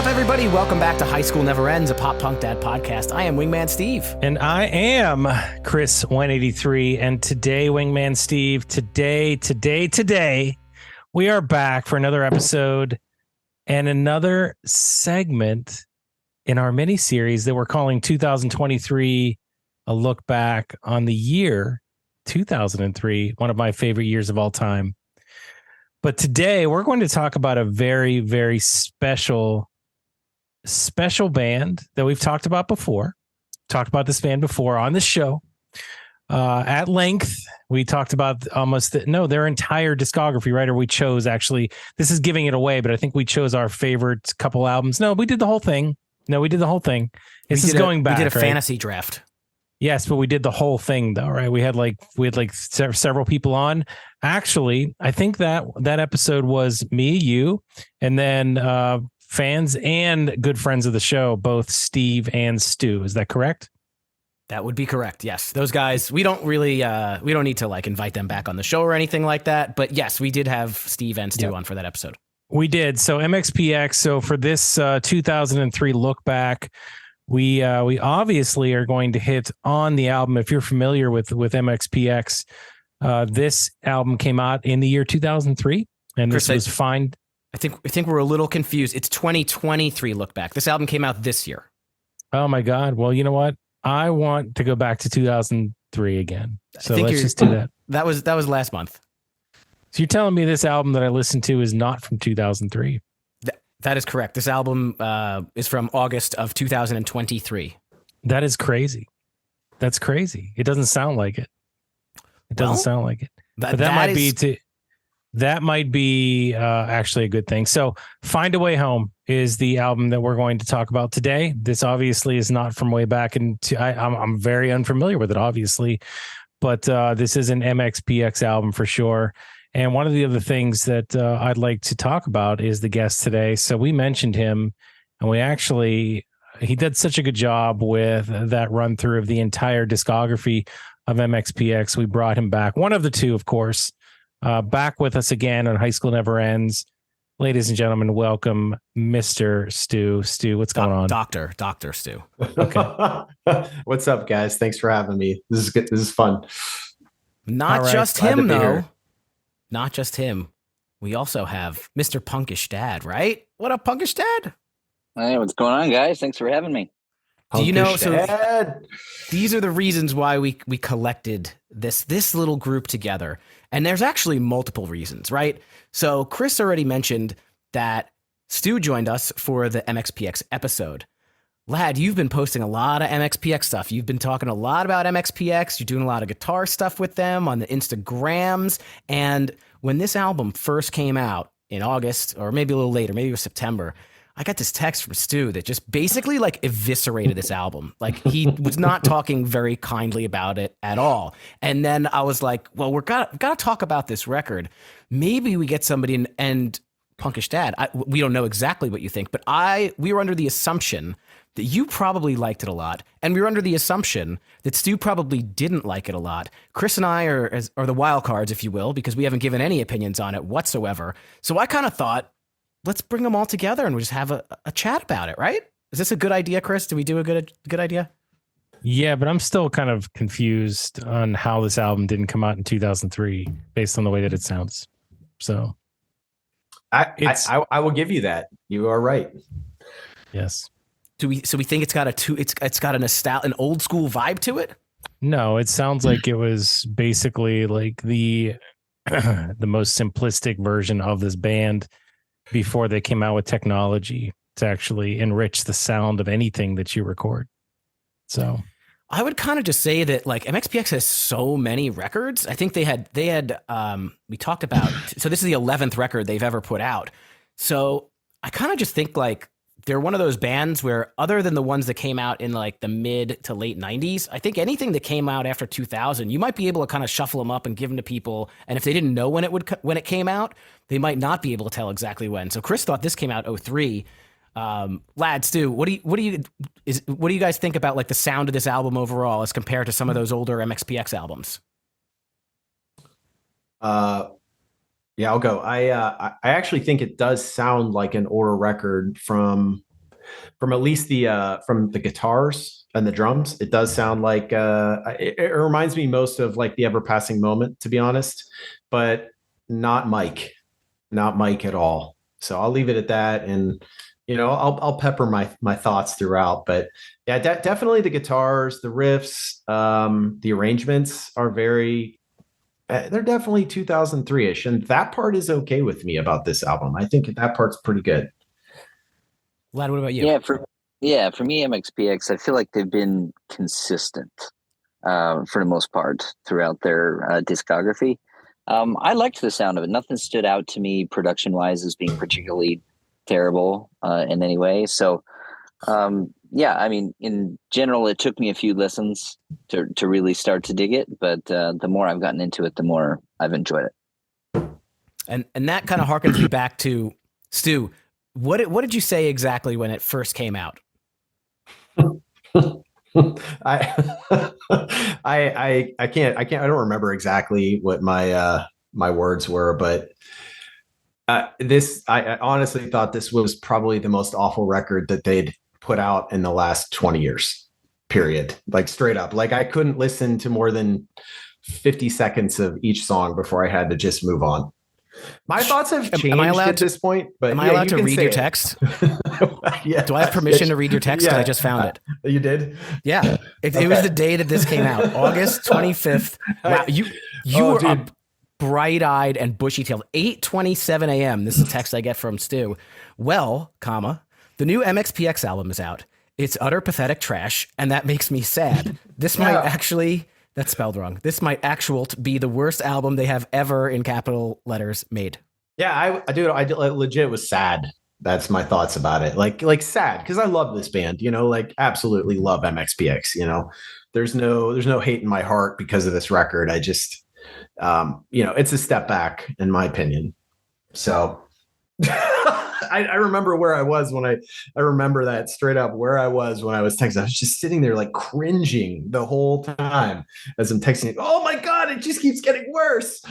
up, everybody? Welcome back to High School Never Ends, a pop punk dad podcast. I am Wingman Steve. And I am Chris 183. And today, Wingman Steve, today, we are back for another episode and another segment in our mini series that we're calling 2023, a look back on the year 2003, one of my favorite years of all time. But today we're going to talk about a very, very special band that we've talked about before. Talked about this band before on the show at length. We talked about their entire discography, right? Or we chose, actually, this is giving it away, but I think we chose our favorite couple albums. No, we did the whole thing. This is going back. We did a right? fantasy draft. Yes, but we did the whole thing though, right? We had several people on. Actually, I think that episode was me, you, and then fans and good friends of the show, both Steve and Stu. Is that correct? That would be correct. Yes. Those guys, we don't need to invite them back on the show or anything like that. But yes, we did have Steve and Stu on for that episode. We did. So MxPx. So for this 2003 look back, we obviously are going to hit on the album. If you're familiar with MxPx, this album came out in the year 2003, and Chris, this was fine. I think we're a little confused. It's 2023 look back. This album came out this year. Oh my God. Well, you know what? I want to go back to 2003 again. So let's just do that. That was last month. So you're telling me this album that I listened to is not from 2003? That is correct. This album is from August of 2023. That is crazy. That's crazy. It doesn't sound like it. That might be actually a good thing. So Find a Way Home is the album that we're going to talk about today. This obviously is not from way back. I'm very unfamiliar with it, obviously. But this is an MxPx album for sure. And one of the other things that I'd like to talk about is the guest today. So we mentioned him, and he did such a good job with that run through of the entire discography of MxPx. We brought him back, one of the two, of course, back with us again on High School Never Ends. Ladies and gentlemen, welcome Mr. Stu. Stu, what's going on? Dr. Stu. Okay. What's up, guys? Thanks for having me. This is good. This is fun. Not just him, though. Not just him. We also have Mr. Punkish Dad, right? What up, Punkish Dad? Hey, what's going on, guys? Thanks for having me. Do you know? So these are the reasons why we collected this little group together, and there's actually multiple reasons, right? So Chris already mentioned that Stu joined us for the MxPx episode. Lad, you've been posting a lot of MxPx stuff. You've been talking a lot about MxPx. You're doing a lot of guitar stuff with them on the Instagrams. And when this album first came out in August, or maybe a little later, maybe it was September, I got this text from Stu that just basically eviscerated this album. He was not talking very kindly about it at all. And then I was like, well, we're gotta talk about this record. Maybe we get somebody and Punkish Dad. We don't know exactly what you think, but we were under the assumption that you probably liked it a lot, and we were under the assumption that Stu probably didn't like it a lot. Chris and I are the wild cards, if you will, because we haven't given any opinions on it whatsoever. So I kind of thought, let's bring them all together and we'll just have a chat about it, right? Is this a good idea, Chris? Did we do a good idea? Yeah, but I'm still kind of confused on how this album didn't come out in 2003 based on the way that it sounds. So I will give you that. You are right. Yes. So we think it's got an old school vibe to it? No, it sounds like it was basically like the most simplistic version of this band before they came out with technology to actually enrich the sound of anything that you record. So I would kind of just say that MxPx has so many records. I think they had we talked about, so this is the 11th record they've ever put out. So I kind of just think they're one of those bands where, other than the ones that came out in the mid to late 90s, I think anything that came out after 2000, you might be able to kind of shuffle them up and give them to people. And if they didn't know when it came out, they might not be able to tell exactly when. So Chris thought this came out 2003. Lad, Stu, what do you guys think about the sound of this album overall as compared to some of those older MxPx albums? Yeah, I'll go. I actually think it does sound like an older record from From at least the guitars and the drums, it does sound like it reminds me most of like the Ever Passing Moment, to be honest, but not Mike at all. So I'll leave it at that, and I'll pepper my thoughts throughout. But yeah, definitely the guitars, the riffs, the arrangements are very. They're definitely 2003ish, and that part is okay with me about this album. I think that part's pretty good. Vlad, what about you? For me, MxPx, I feel like they've been consistent for the most part throughout their discography. I liked the sound of it. Nothing stood out to me production wise as being particularly terrible in any way. So, I mean, in general, it took me a few listens to really start to dig it. But the more I've gotten into it, the more I've enjoyed it. And that kind of harkens me back to Stu. What did you say exactly when it first came out? I can't I don't remember exactly what my words were, but I honestly thought this was probably the most awful record that they'd put out in the last 20 years, period. Like straight up. Like I couldn't listen to more than 50 seconds of each song before I had to just move on. My thoughts have changed at this point, but am I allowed to read your text? Yeah. Do I have permission to read your text? Yeah. I just found it. You did? Yeah. It was the day that this came out, August 25th. Wow. You were up bright-eyed and bushy-tailed. 8:27 a.m. This is a text I get from Stu. Well, the new MxPx album is out. It's utter pathetic trash, and that makes me sad. This might actually... That's spelled wrong. This might be the worst album they have ever, in capital letters, made. Yeah, I legit was sad. That's my thoughts about it. Like sad, because I love this band, like absolutely love MxPx, There's no hate in my heart because of this record. I just, it's a step back in my opinion. So I remember where I was when I remember that straight up where I was when I was texting. I was just sitting there like cringing the whole time as I'm texting. Oh my God, it just keeps getting worse.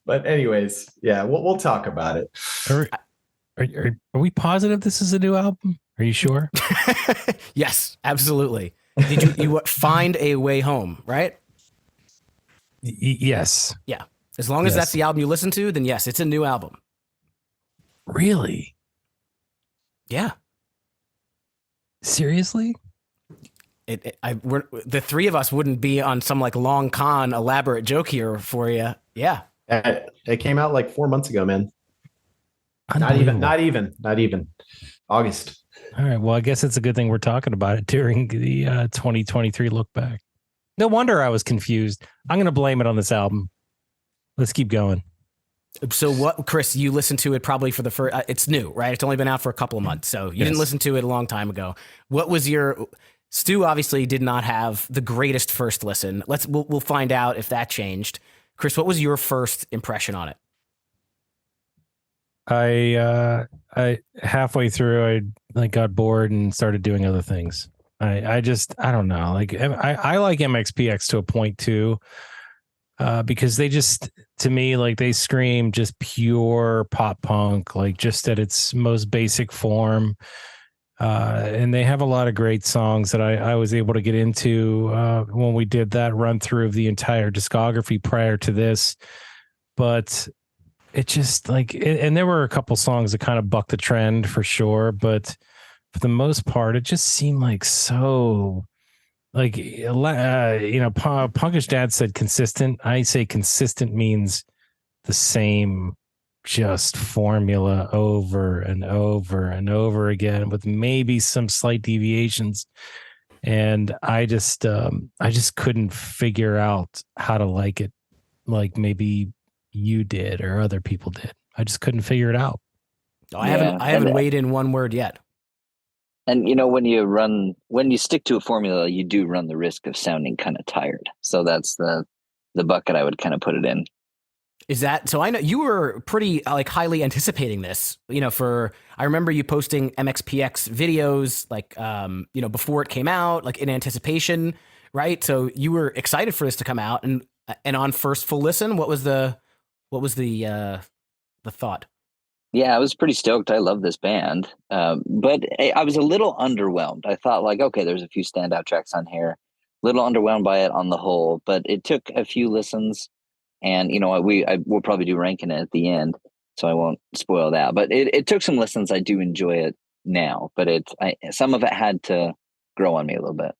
But anyways, yeah, we'll talk about it. Are we positive this is a new album? Are you sure? Yes, absolutely. Did you find a way home, right? Yes. Yeah. As long as that's the album you listen to, then yes, it's a new album. Really? Yeah. Seriously? The three of us wouldn't be on some like long con elaborate joke here for you. Yeah. It came out like 4 months ago, man. Not even August. All right. Well, I guess it's a good thing we're talking about it during the 2023 look back. No wonder I was confused. I'm going to blame it on this album. Let's keep going. So what, Chris, you listened to it probably for the first, it's new, right? It's only been out for a couple of months. So you didn't listen to it a long time ago. What was Stu obviously did not have the greatest first listen. We'll find out if that changed. Chris, what was your first impression on it? I halfway through, I got bored and started doing other things. I don't know. Like I like MxPx to a point too. Because they just, to me, like they scream just pure pop punk, like just at its most basic form. And they have a lot of great songs that I was able to get into when we did that run through of the entire discography prior to this. But it just and there were a couple songs that kind of bucked the trend for sure. But for the most part, it just seemed like so... Punkish Dad said consistent. I say consistent means the same just formula over and over and over again with maybe some slight deviations. And I just couldn't figure out how to like it like maybe you did or other people did. I just couldn't figure it out. I haven't weighed in one word yet. And when you stick to a formula, you do run the risk of sounding kind of tired. So that's the bucket I would kind of put it in. Is that so? I know you were pretty highly anticipating this. I remember you posting MxPx videos before it came out, like in anticipation, right? So you were excited for this to come out, and on first full listen, what was the thought? Yeah, I was pretty stoked. I love this band, but I was a little underwhelmed. I thought like, okay, there's a few standout tracks on here. Little underwhelmed by it on the whole, but it took a few listens, and I will probably do ranking it at the end, so I won't spoil that. But it took some listens. I do enjoy it now, but some of it had to grow on me a little bit.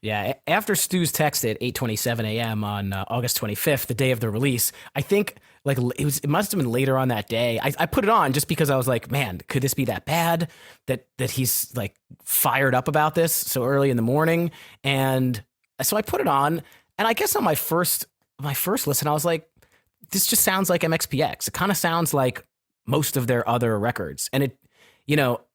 Yeah, after Stu's text at 8:27 a.m. on August 25th, the day of the release, I think like it must have been later on that day. I put it on just because I was like, man, could this be that bad that he's like fired up about this so early in the morning? And so I put it on, and I guess on my first listen, I was like, this just sounds like MxPx. It kind of sounds like most of their other records, and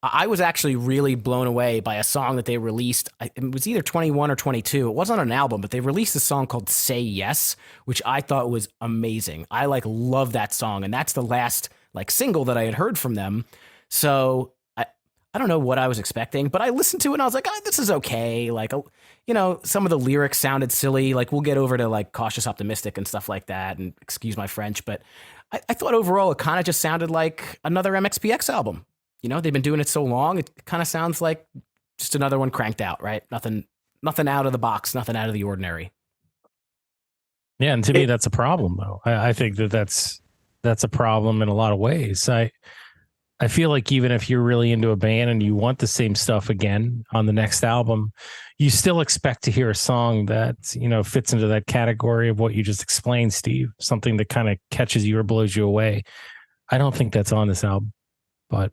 I was actually really blown away by a song that they released. It was either 21 or 22. It wasn't on an album, but they released a song called Say Yes, which I thought was amazing. I love that song. And that's the last single that I had heard from them. So I don't know what I was expecting, but I listened to it and I was like, oh, this is okay. Some of the lyrics sounded silly. We'll get over to Cautious Optimistic and stuff like that, and excuse my French, but I thought overall it kind of just sounded like another MxPx album. They've been doing it so long. It kind of sounds like just another one cranked out, right? Nothing out of the box, nothing out of the ordinary. Yeah, and to me, that's a problem, though. I think that's a problem in a lot of ways. I feel like even if you're really into a band and you want the same stuff again on the next album, you still expect to hear a song that fits into that category of what you just explained, Steve. Something that kind of catches you or blows you away. I don't think that's on this album, but.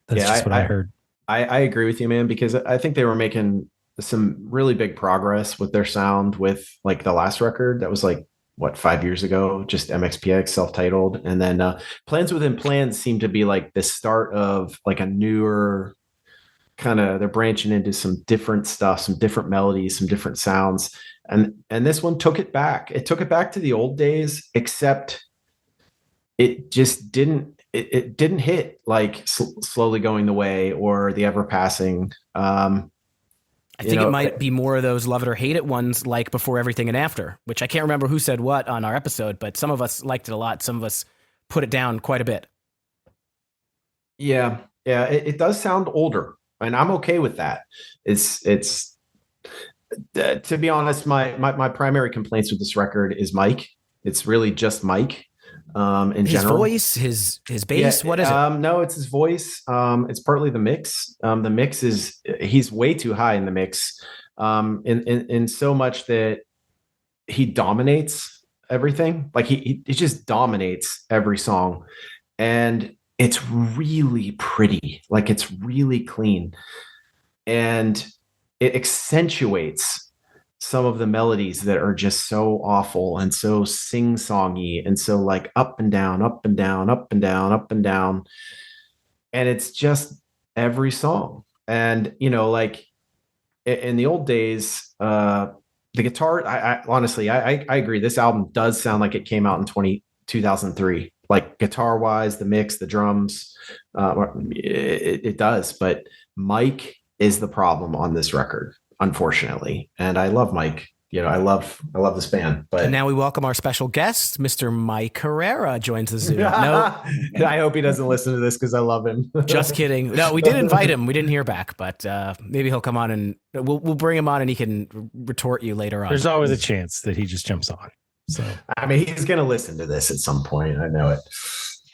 That's just what I heard. I agree with you, man, because I think they were making some really big progress with their sound with the last record that was 5 years ago, just MxPx self-titled. And then Plans Within Plans seemed to be the start of a newer kind of, they're branching into some different stuff, some different melodies, some different sounds. And this one took it back. It took it back to the old days, except it just didn't. It didn't hit Slowly Going the Way or The Ever Passing. I think it might be more of those love it or hate it ones, like Before Everything and After, which I can't remember who said what on our episode, but some of us liked it a lot. Some of us put it down quite a bit. Yeah. It does sound older, and I'm okay with that. It's to be honest, my primary complaints with this record is Mike. It's really just Mike. In his general, voice, his bass, what is it? No, it's his voice. It's partly the mix. The mix he's way too high in the mix. In so much that he dominates everything. He just dominates every song, and it's really pretty. It's really clean, and it accentuates some of the melodies that are just so awful and so sing-songy and so up and down, up and down, up and down, up and down. And it's just every song. And, in the old days, the guitar, I honestly, I agree. This album does sound like it came out in 2003, guitar wise, the mix, the drums, it does. But Mike is the problem on this record, unfortunately. And I love Mike. I love this band. But and now we welcome our special guest, Mr. Mike Herrera joins the Zoom. No, I hope he doesn't listen to this because I love him. Just kidding. No, we did invite him. We didn't hear back, but maybe he'll come on and we'll bring him on and he can retort you later on. There's always a chance that he just jumps on. So I mean, he's going to listen to this at some point. I know it.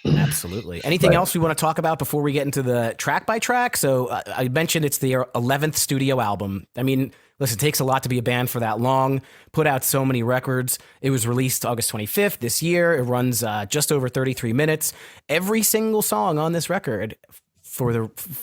Absolutely. Anything else we want to talk about before we get into the track by track? So I mentioned it's their 11th studio album. I mean, listen, it takes a lot to be a band for that long, put out so many records. It was released August 25th this year. It runs just over 33 minutes. Every single song on this record,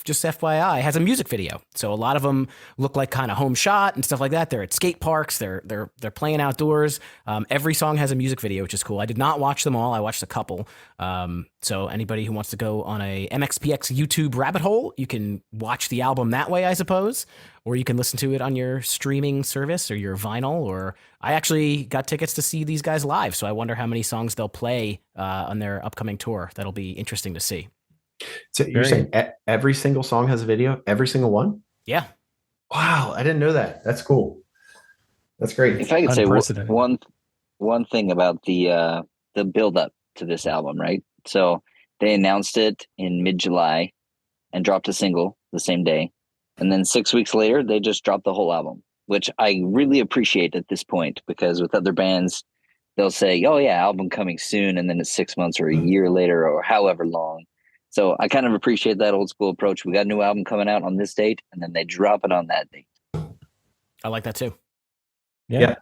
just FYI, has a music video. So a lot of them look like kind of home shot and stuff like that. They're at skate parks. They're playing outdoors. Every song has a music video, which is cool. I did not watch them all. I watched a couple. So anybody who wants to go on a MxPx YouTube rabbit hole, you can watch the album that way, I suppose, or you can listen to it on your streaming service or your vinyl. Or I actually got tickets to see these guys live, so I wonder how many songs they'll play on their upcoming tour. That'll be interesting to see. So you're saying every single song has a video? Every single one? Yeah. Wow, I didn't know that. That's cool. That's great. If I could say one thing about the build up to this album, right? So They announced it in mid-July and dropped a single the same day. And then 6 weeks later, they just dropped the whole album, which I really appreciate at this point, because with other bands, they'll say, oh yeah, album coming soon. And then it's 6 months or a year later or however long. So I kind of appreciate that old school approach. We got a new album coming out on this date, and then they drop it on that date. I like that too. Yeah.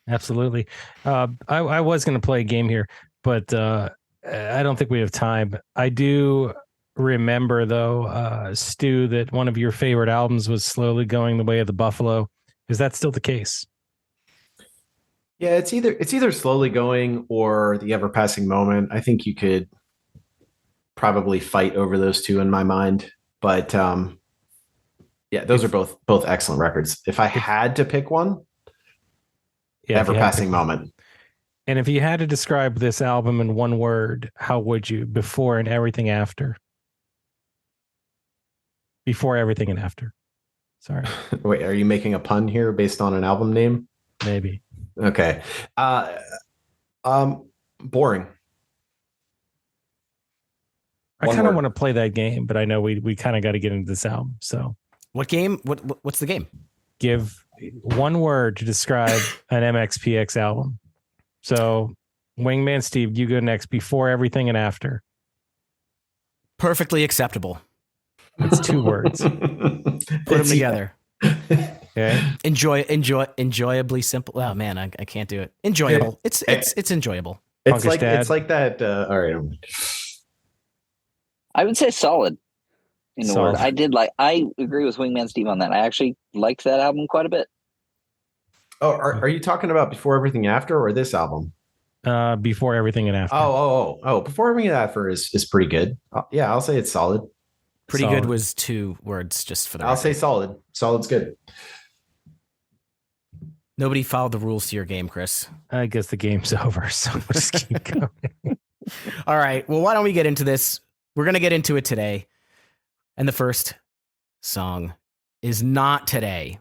Absolutely. I was going to play a game here, but I don't think we have time. I do remember, though, Stu, that one of your favorite albums was Slowly Going the Way of the Buffalo. Is that still the case? Yeah, it's either Slowly Going or The Ever Passing Moment. I think you could probably fight over those two in my mind, but yeah, those are both excellent records. If I had to pick one, Ever Passing Moment. And if you had to describe this album in one word, how would you? Before and everything after. Before everything and after. Sorry. Wait, are you making a pun here based on an album name? Maybe. Okay. Boring. I kind of want to play that game, but I know we kind of got to get into this album. So what game? What's the game? Give one word to describe an MxPx album. So Wingman Steve, you go next. Before everything and after. Perfectly acceptable. It's 2 words. Put them together. Okay. Enjoyably simple. Oh man, I can't do it. Enjoyable. It's enjoyable. It's like that. All right. I would say solid in the word. I agree with Wingman Steve on that. I actually liked that album quite a bit. Oh, are you talking about Before Everything After or this album? Before Everything and After. Before Everything and After is pretty good. Yeah, I'll say it's solid. Pretty good was 2 words just for the I'll say solid. Solid's good. Nobody followed the rules to your game, Chris. I guess the game's over, so we'll just keep going. All right. Well, why don't we get into this? We're going to get into it today. And the first song is Not Today.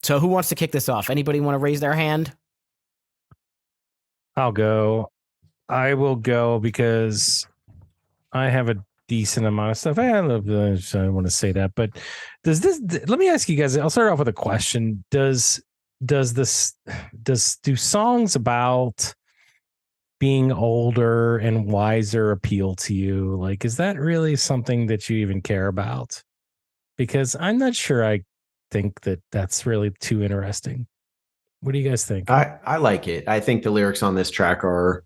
So who wants to kick this off? Anybody want to raise their hand? I'll go. I will go because I have a decent amount of stuff. I don't want to say that, but let me ask you guys, I'll start off with a question. Do songs about being older and wiser appeal to you? Like, is that really something that you even care about? Because I'm not sure I think that that's really too interesting. What do you guys think? I like it. I think the lyrics on this track are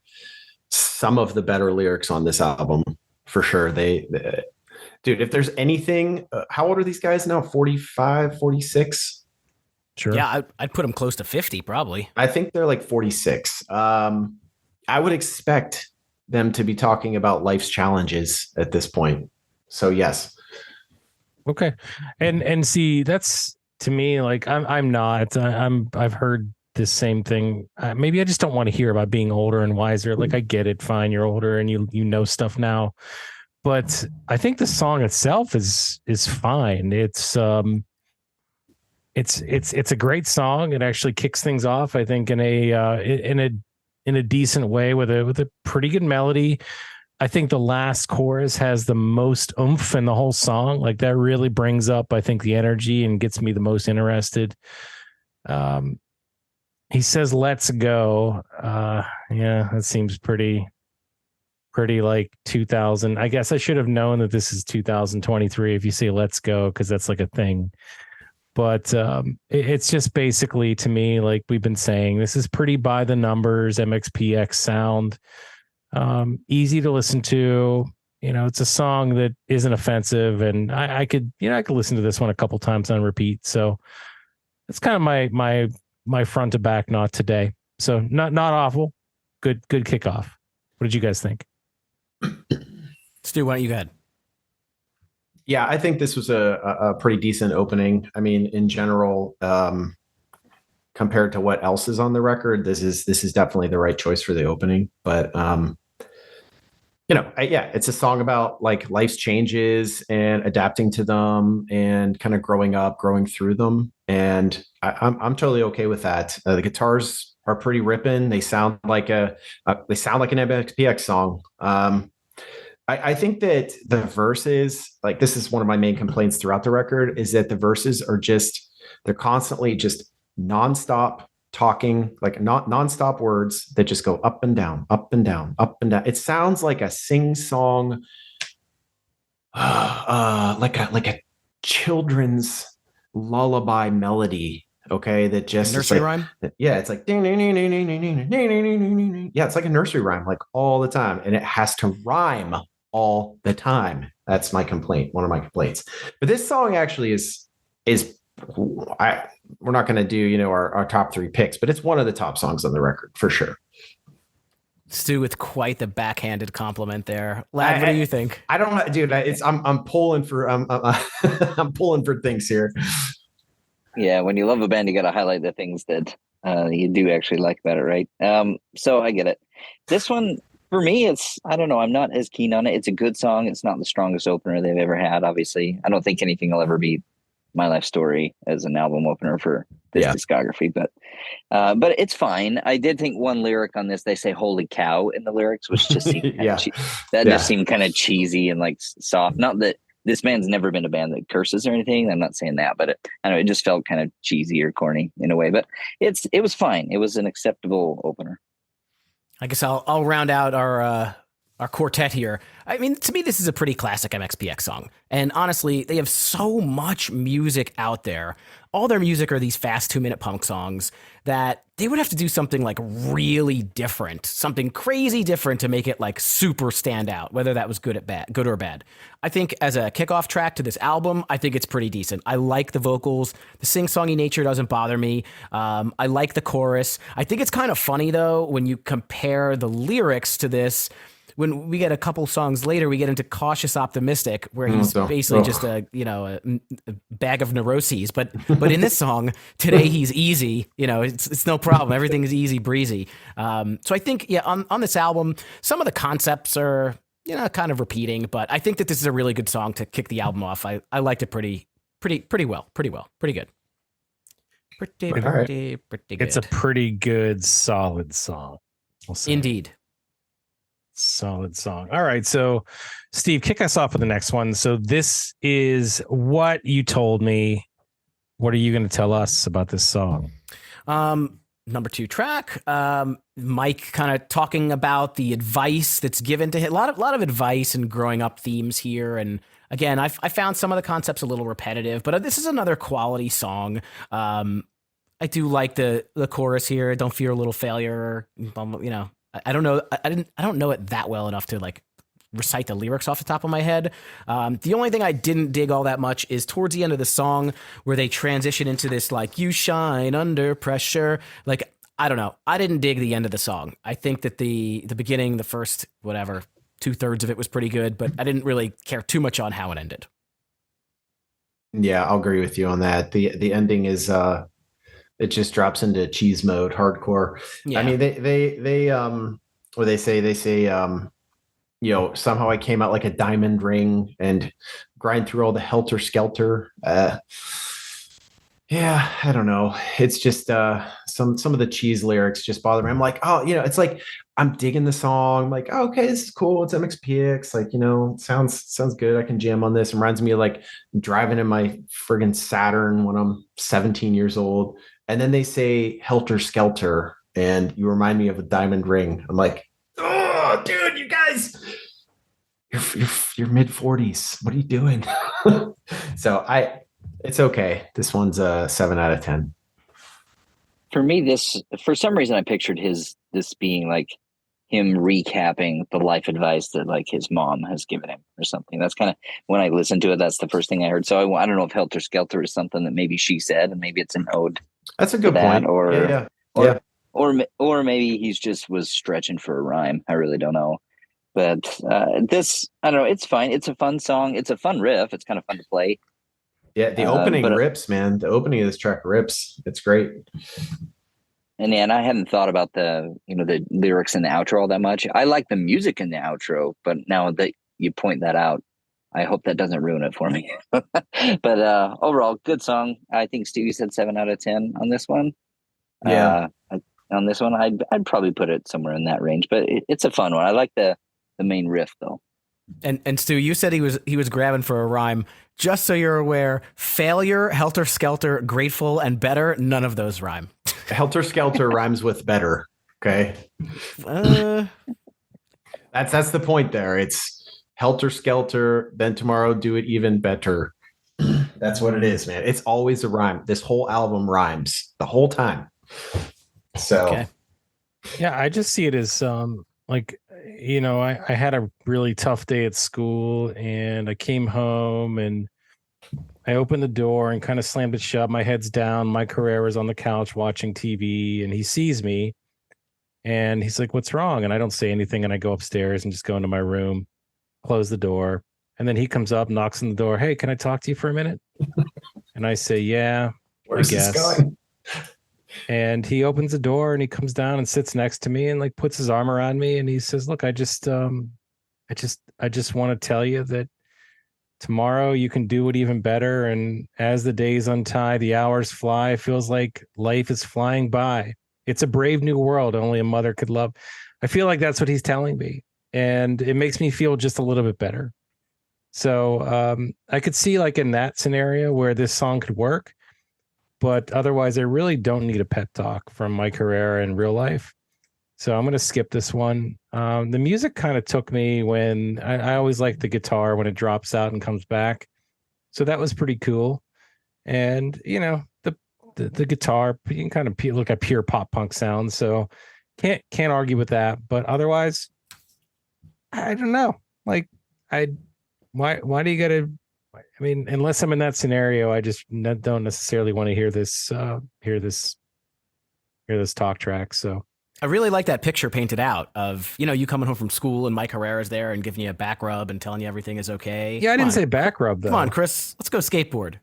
some of the better lyrics on this album, for sure. Dude, if there's anything, how old are these guys now? 45, 46? Sure. Yeah, I'd put them close to 50, probably. I think they're like 46. I would expect them to be talking about life's challenges at this point. So yes. Okay. And see, that's, to me, like, I'm not. I've heard this same thing. Maybe I just don't want to hear about being older and wiser. Like, I get it. Fine, you're older and you know stuff now. But I think the song itself is fine. It's a great song. It actually kicks things off, I think, in a decent way with a pretty good melody. I think the last chorus has the most oomph in the whole song. Like, that really brings up, I think, the energy and gets me the most interested. He says, "Let's go." Yeah, that seems pretty like 2000. I guess I should have known that this is 2023 if you say "let's go," because that's like a thing. But it's just basically, to me, like we've been saying, this is pretty by the numbers MxPx sound. Easy to listen to. It's a song that isn't offensive, and I could listen to this one a couple times on repeat. So it's kind of my front to back Not Today. So not awful. Good kickoff. What did you guys think? Stu, why don't you go ahead? Yeah, I think this was a pretty decent opening. I mean, in general, compared to what else is on the record, this is definitely the right choice for the opening. But it's a song about like life's changes and adapting to them and kind of growing up, growing through them. And I'm totally okay with that. The guitars are pretty ripping. They sound like an MxPx song. I think that the verses, like this is one of my main complaints throughout the record, is that the verses are just, they're constantly just nonstop talking, like not nonstop words that just go up and down, up and down, up and down. It sounds like a sing song, like a children's lullaby melody. Okay, that just Nursery like, rhyme. yeah, it's like ding, ding, ding, ding, ding, ding, ding, ding, ding, ding, ding, ding. Yeah, it's like a nursery rhyme, like all the time, and it has to rhyme all the time. That's my complaint. One of my complaints. But this song actually is we're not going to do our top three picks, but it's one of the top songs on the record for sure. Stu with quite the backhanded compliment there. Lad, what do you think? I don't know, dude. I'm pulling for I'm pulling for things here. Yeah, when you love a band, you got to highlight the things that you do actually like about it, right? So I get it. This one, for me, I don't know. I'm not as keen on it. It's a good song. It's not the strongest opener they've ever had, obviously. I don't think anything will ever beat My Life Story as an album opener for this discography, but it's fine. I did think one lyric on this, they say "holy cow" in the lyrics, which just seemed just seemed kind of cheesy and like soft. Not that this band's never been a band that curses or anything. I'm not saying that, but I don't know, it just felt kind of cheesy or corny in a way. But it was fine. It was an acceptable opener. I guess I'll round out our quartet here. I mean, to me, this is a pretty classic MxPx song. And honestly, they have so much music out there. All their music are these fast 2-minute punk songs that they would have to do something like really different, something crazy different to make it like super stand out, whether that was good or bad. I think as a kickoff track to this album, I think it's pretty decent. I like the vocals. The sing-songy nature doesn't bother me. I like the chorus. I think it's kind of funny, though, when you compare the lyrics to this. When we get a couple songs later, we get into Cautious Optimistic, where he's basically just a bag of neuroses. But in this song, Today He's Easy, it's no problem. Everything is easy breezy. So I think, on this album, some of the concepts are, kind of repeating, but I think that this is a really good song to kick the album off. I liked it pretty well. Pretty good. Pretty good. It's a pretty good, solid song. Indeed. Solid song. All right. So, Steve, kick us off with the next one. So, this is what you told me. What are you going to tell us about this song? Number 2 track. Mike kind of talking about the advice that's given to him. A lot of advice and growing up themes here. And again, I found some of the concepts a little repetitive, but this is another quality song. I do like the chorus here. Don't fear a little failure. I don't know. I don't know it that well enough to like recite the lyrics off the top of my head. The only thing I didn't dig all that much is towards the end of the song where they transition into this like "you shine under pressure." Like, I don't know. I didn't dig the end of the song. I think that the beginning, the first 2/3 of it was pretty good, but I didn't really care too much on how it ended. Yeah, I'll agree with you on that. The ending is it just drops into cheese mode, hardcore. Yeah. I mean, they say somehow I came out like a diamond ring and grind through all the helter skelter. Yeah, I don't know. It's just some of the cheese lyrics just bother me. I'm like, it's like I'm digging the song. I'm like, okay, this is cool. It's MxPx. Like, sounds good. I can jam on this. It reminds me of like driving in my friggin' Saturn when I'm 17 years old. And then they say helter skelter, and you remind me of a diamond ring. I'm like, oh, dude, you guys, you're mid 40s. What are you doing? So it's okay. This one's a 7 out of 10. For me, for some reason, I pictured this being like him recapping the life advice that like his mom has given him or something. That's kind of when I listened to it. That's the first thing I heard. So I don't know if helter skelter is something that maybe she said, and maybe it's an ode. That's a good point. Or maybe he's just was stretching for a rhyme. I really don't know. But this, I don't know. It's fine. It's a fun song. It's a fun riff. It's kind of fun to play. Yeah, the opening rips, man. The opening of this track rips. It's great. And I hadn't thought about the lyrics in the outro all that much. I like the music in the outro, but now that you point that out, I hope that doesn't ruin it for me. But overall, good song. I think Stevie said 7 out of 10 on this one. Yeah. On this one, I'd probably put it somewhere in that range. But it's a fun one. I like the main riff though. And Stu, you said he was grabbing for a rhyme. Just so you're aware, failure, helter skelter, grateful, and better. None of those rhyme. Helter Skelter rhymes with better. Okay. Uh, That's the point there. It's Helter Skelter, then tomorrow do it even better. That's what it is, man. It's always a rhyme. This whole album rhymes the whole time. So okay. Yeah, I just see it as like, I had a really tough day at school and I came home and I opened the door and kind of slammed it shut. My head's down. My Carrera's on the couch watching TV and he sees me and he's like, "What's wrong?" And I don't say anything and I go upstairs and just go into my room, close the door. And then he comes up, knocks on the door. "Hey, can I talk to you for a minute?" And I say, "Yeah, where's I this guess." going? And he opens the door and he comes down and sits next to me and like puts his arm around me and he says, "Look, I just want to tell you that tomorrow you can do it even better. And as the days untie, the hours fly. It feels like life is flying by. It's a brave new world only a mother could love." I feel like that's what he's telling me. And it makes me feel just a little bit better. So I could see like in that scenario where this song could work. But otherwise, I really don't need a pep talk from Mike Herrera in real life. So I'm going to skip this one. The music kind of took me when I always like the guitar when it drops out and comes back. So that was pretty cool. And, the guitar, you can kind of look at pure pop punk sounds. So can't argue with that. But otherwise, I don't know. Like, why do you got to? I mean, unless I'm in that scenario, I just don't necessarily want to hear this talk track. So I really like that picture painted out of, you coming home from school and Mike Herrera's there and giving you a back rub and telling you everything is okay. Yeah, I didn't say back rub though. Come on, Chris, let's go skateboard.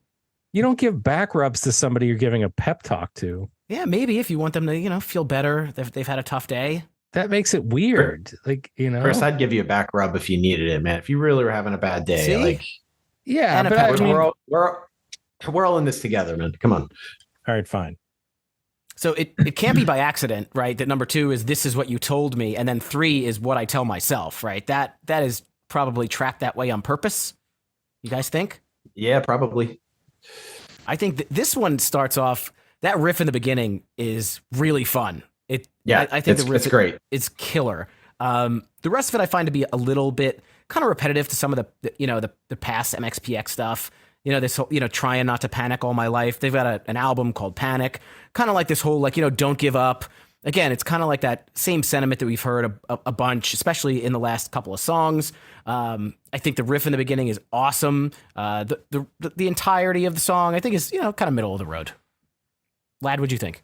You don't give back rubs to somebody you're giving a pep talk to. Yeah, maybe if you want them to, feel better, they've had a tough day. That makes it weird. Like, Chris, I'd give you a back rub if you needed it, man. If you really were having a bad day, See? like, yeah, And a but pep I talk. mean, we're all in this together, man. Come on. all right, fine. So it can't be by accident, right? That number 2 is "this is what you told me," and then 3 is "what I tell myself," right? That is probably tracked that way on purpose. You guys think? Yeah, probably. I think this one starts off. That riff in the beginning is really fun. I think the riff it's great. It's killer. The rest of it I find to be a little bit kind of repetitive to some of the past MxPx stuff. This whole, trying not to panic all my life. They've got an album called Panic, kind of like this whole, don't give up. Again, it's kind of like that same sentiment that we've heard a bunch, especially in the last couple of songs. I think the riff in the beginning is awesome. The entirety of the song, I think, is, kind of middle of the road. Lad, what'd you think?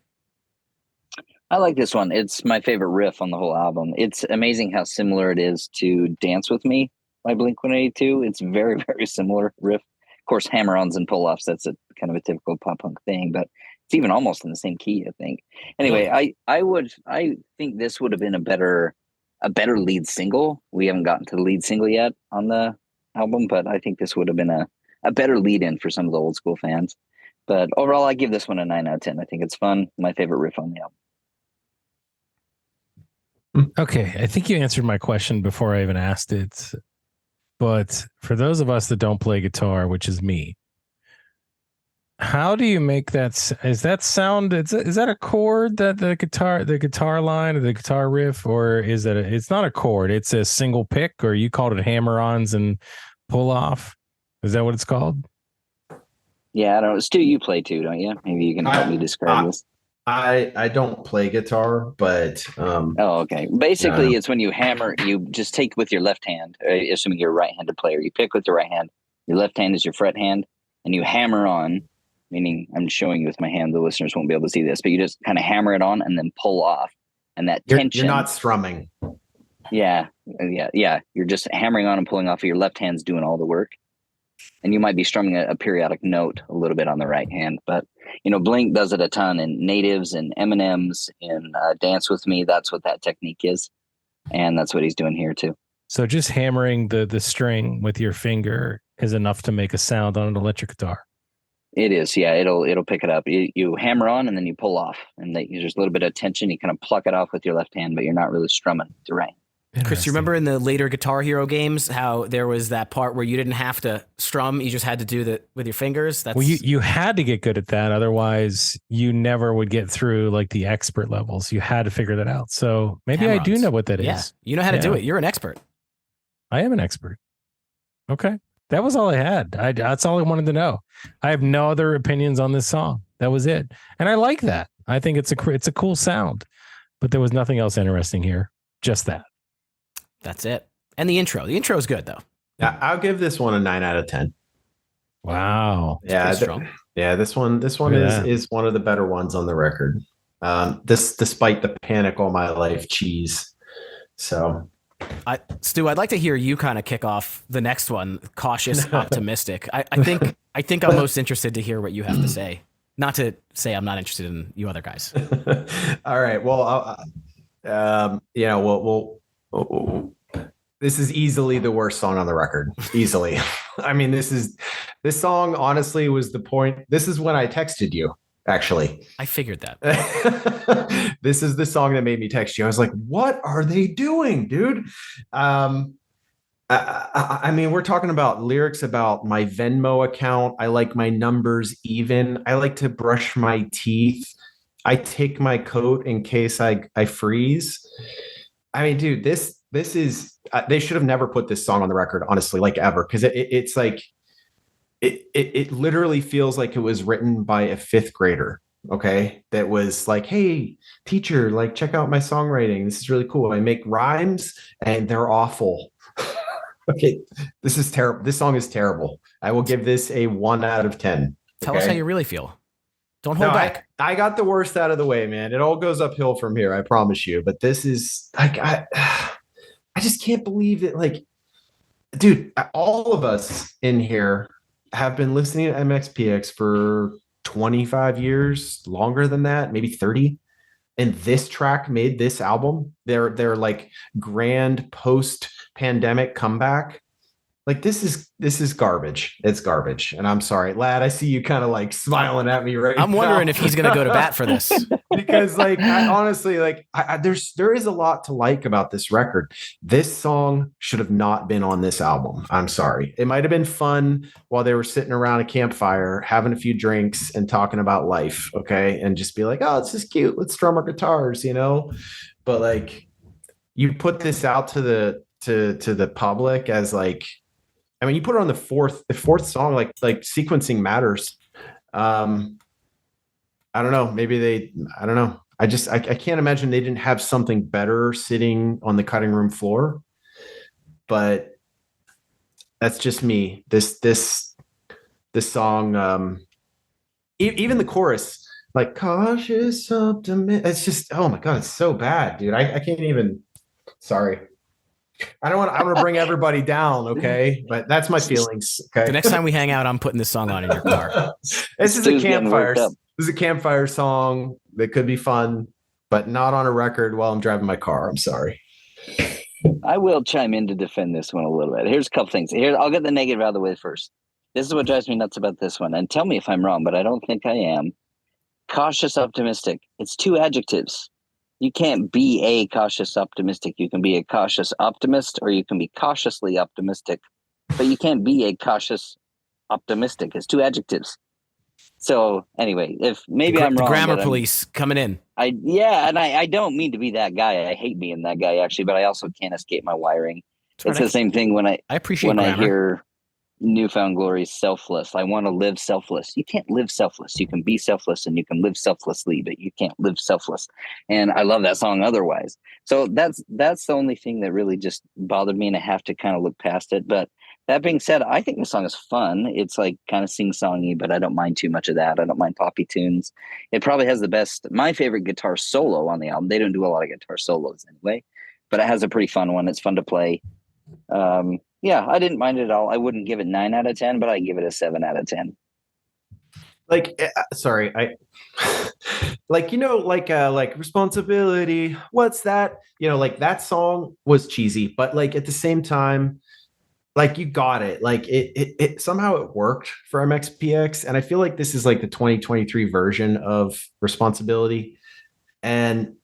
I like this one. It's my favorite riff on the whole album. It's amazing how similar it is to Dance With Me by Blink-182. It's very, very similar riff. Of course, hammer-ons and pull-offs, that's a kind of a typical pop-punk thing, but it's even almost in the same key, I think. Anyway, I think this would have been a better lead single. We haven't gotten to the lead single yet on the album, but I think this would have been a better lead-in for some of the old school fans. But overall, I give this one a 9 out of 10. I think it's fun. My favorite riff on the album. Okay, I think you answered my question before I even asked it. But for those of us that don't play guitar, which is me, how do you make that? Is that sound? Is that a chord that the guitar line or the guitar riff, or is that? It's not a chord. It's a single pick, or you called it hammer-ons and pull off. Is that what it's called? Yeah, I don't know. Stu, you play too, don't you? Maybe you can help me describe this. I don't play guitar, but okay. Basically, it's when you hammer, you just take with your left hand, assuming you're a right-handed player. You pick with your right hand. Your left hand is your fret hand, and you hammer on. Meaning, I'm showing you with my hand. The listeners won't be able to see this, but you just kind of hammer it on and then pull off, and that tension. You're not strumming. Yeah. You're just hammering on and pulling off. Your left hand's doing all the work. And you might be strumming a periodic note a little bit on the right hand, but Blink does it a ton in Natives and M&Ms in Dance With Me. That's what that technique is, and that's what he's doing here too. So just hammering the string with your finger is enough to make a sound on an electric guitar. It is, yeah. It'll pick it up. You hammer on and then you pull off, and there's a little bit of tension. You kind of pluck it off with your left hand, but you're not really strumming the right. Chris, you remember in the later Guitar Hero games how there was that part where you didn't have to strum, you just had to do that with your fingers? Well, you had to get good at that. Otherwise, you never would get through like the expert levels. You had to figure that out. So maybe I do know what that is. You know how to do it. You're an expert. I am an expert. Okay. That was all I had. That's all I wanted to know. I have no other opinions on this song. That was it. And I like that. I think it's a cool sound, but there was nothing else interesting here. Just that. That's it. And the intro. The intro is good though. Yeah, I'll give this one a 9 out of 10. Wow. Yeah, this one is one of the better ones on the record. This despite the Panic All My Life cheese. So Stu, I'd like to hear you kind of kick off the next one, Cautious Optimistic. I think I'm most interested to hear what you have to say. Not to say I'm not interested in you other guys. All right. Well, this is easily the worst song on the record. Easily. I mean, this song honestly was the point. This is when I texted you, actually. I figured that. This is the song that made me text you. I was like, what are they doing, dude? I mean, we're talking about lyrics about my Venmo account. I like my numbers even. I like to brush my teeth. I take my coat in case I freeze. I mean, dude, this is they should have never put this song on the record, honestly, like ever, because it's like it literally feels like it was written by a 5th grader. Okay, that was like, hey, teacher, like check out my songwriting. This is really cool. I make rhymes and they're awful. Okay, this is terrible. This song is terrible. I will give this a 1 out of 10. Tell us how you really feel. Don't hold back. I got the worst out of the way, man. It all goes uphill from here, I promise you. But this is like, I just can't believe it. Like, dude, all of us in here have been listening to MxPx for 25 years, longer than that, maybe 30. And this track made this album. They're like grand post-pandemic comeback. Like this is garbage. It's garbage. And I'm sorry, lad. I see you kind of like smiling at me right now. I'm wondering if he's going to go to bat for this. Because like, I honestly, like there is a lot to like about this record. This song should have not been on this album. I'm sorry. It might've been fun while they were sitting around a campfire, having a few drinks and talking about life. Okay. And just be like, oh, it's just cute. Let's strum our guitars, you know? But like you put this out to the public as like, I mean, you put it on the fourth song, like sequencing matters. I don't know. Maybe I don't know. I can't imagine they didn't have something better sitting on the cutting room floor, but that's just me. This song, even the chorus, like cautious optimism. It's just, oh my God, it's so bad, dude. I can't even, sorry. I want to bring everybody down, okay? But that's my feelings. Okay. The next time we hang out, I'm putting this song on in your car. This is a campfire. This is a campfire song that could be fun, but not on a record while I'm driving my car. I'm sorry. I will chime in to defend this one a little bit. Here's a couple things. Here, I'll get the negative out of the way first. This is what drives me nuts about this one. And tell me if I'm wrong, but I don't think I am. Cautious optimistic. It's 2 adjectives. You can't be a cautious optimistic. You can be a cautious optimist or you can be cautiously optimistic, but you can't be a cautious optimistic. It's 2 adjectives. So anyway, if maybe I'm wrong. The grammar police coming in. I don't mean to be that guy. I hate being that guy actually, but I also can't escape my wiring. It's the same thing when I hear Newfound Glory selfless. I want to live selfless. You can't live selfless. You can be selfless and you can live selflessly, but you can't live selfless. And I love that song otherwise. So that's the only thing that really just bothered me, and I have to kind of look past it. But that being said, I think the song is fun. It's like kind of sing-songy, but I don't mind too much of that. I don't mind poppy tunes. It probably has my favorite guitar solo on the album. They don't do a lot of guitar solos anyway, but it has a pretty fun one. It's fun to play. Yeah, I didn't mind it at all. I wouldn't give it 9 out of 10, but I'd give it a 7 out of 10. Like, sorry, like responsibility. What's that? Like that song was cheesy, but like at the same time, like you got it. Like it somehow it worked for MxPx, and I feel like this is like the 2023 version of Responsibility, and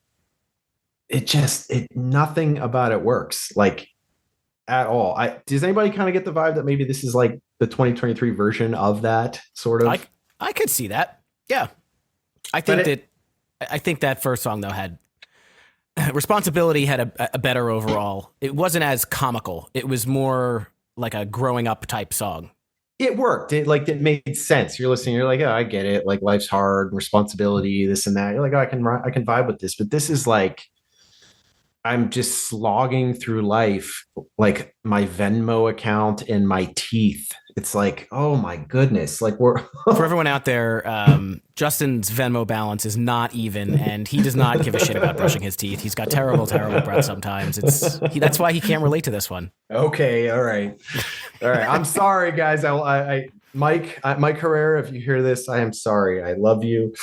nothing about it works like at all. Does anybody kind of get the vibe that maybe this is like the 2023 version of that sort of? I could see that. Yeah. I think that first song though had Responsibility had a better overall. It wasn't as comical. It was more like a growing up type song. It worked. It made sense. You're listening. You're like, oh, I get it. Like life's hard, responsibility, this and that. You're like, oh, I can vibe with this. But this is like, I'm just slogging through life, like my Venmo account and my teeth. It's like, oh my goodness. Like we're For everyone out there, Justin's Venmo balance is not even, and he does not give a shit about brushing his teeth. He's got terrible breath sometimes. That's why he can't relate to this one. Okay, all right. I'm sorry, guys. Mike Herrera, if you hear this, I am sorry. I love you.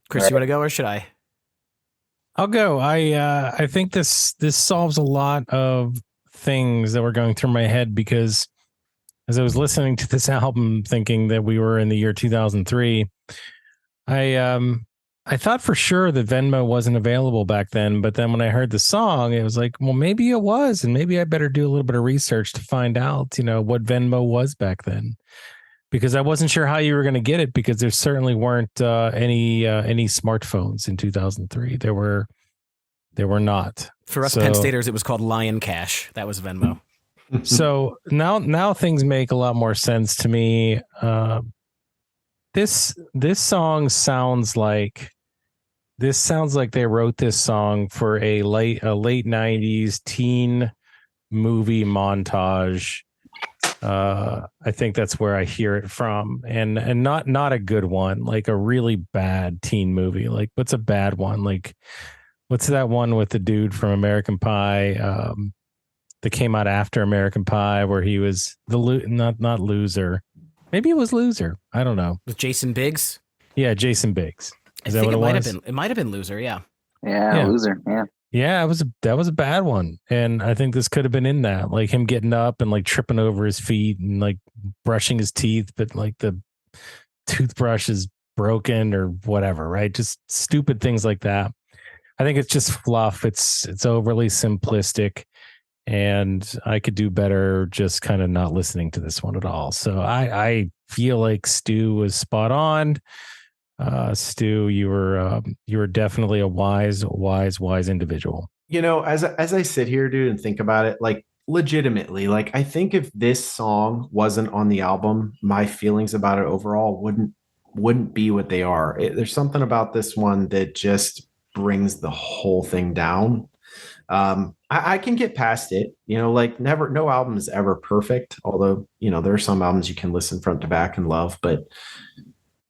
Chris, you want to go or should I? I'll go. I think this solves a lot of things that were going through my head, because as I was listening to this album thinking that we were in the year 2003, I thought for sure that Venmo wasn't available back then, but then when I heard the song, it was like, well, maybe it was, and maybe I better do a little bit of research to find out, what Venmo was back then, because I wasn't sure how you were going to get it, because there certainly weren't any smartphones in 2003. There were not. For us Penn Staters, it was called Lion Cash. That was Venmo. So now things make a lot more sense to me. This song sounds like they wrote this song for a late 90s teen movie montage. I think that's where I hear it from, and not a good one, like a really bad teen movie. Like, what's a bad one? Like, what's that one with the dude from American Pie that came out after American Pie, where he was not Loser. Maybe it was Loser. I don't know. With Jason Biggs? Yeah, Jason Biggs. Is that what it was? It might have been Loser, yeah. Yeah, Loser, yeah. Yeah, that was a bad one. And I think this could have been in that. Like him getting up and like tripping over his feet and like brushing his teeth, but like the toothbrush is broken or whatever, right? Just stupid things like that. I think it's just fluff. It's overly simplistic. And I could do better just kind of not listening to this one at all. So I feel like Stu was spot on. Stu, you were definitely a wise individual. As I sit here, dude, and think about it, like legitimately, like I think if this song wasn't on the album, my feelings about it overall wouldn't be what they are. There's something about this one that just brings the whole thing down. I can get past it, like no album is ever perfect. Although, there are some albums you can listen front to back and love, but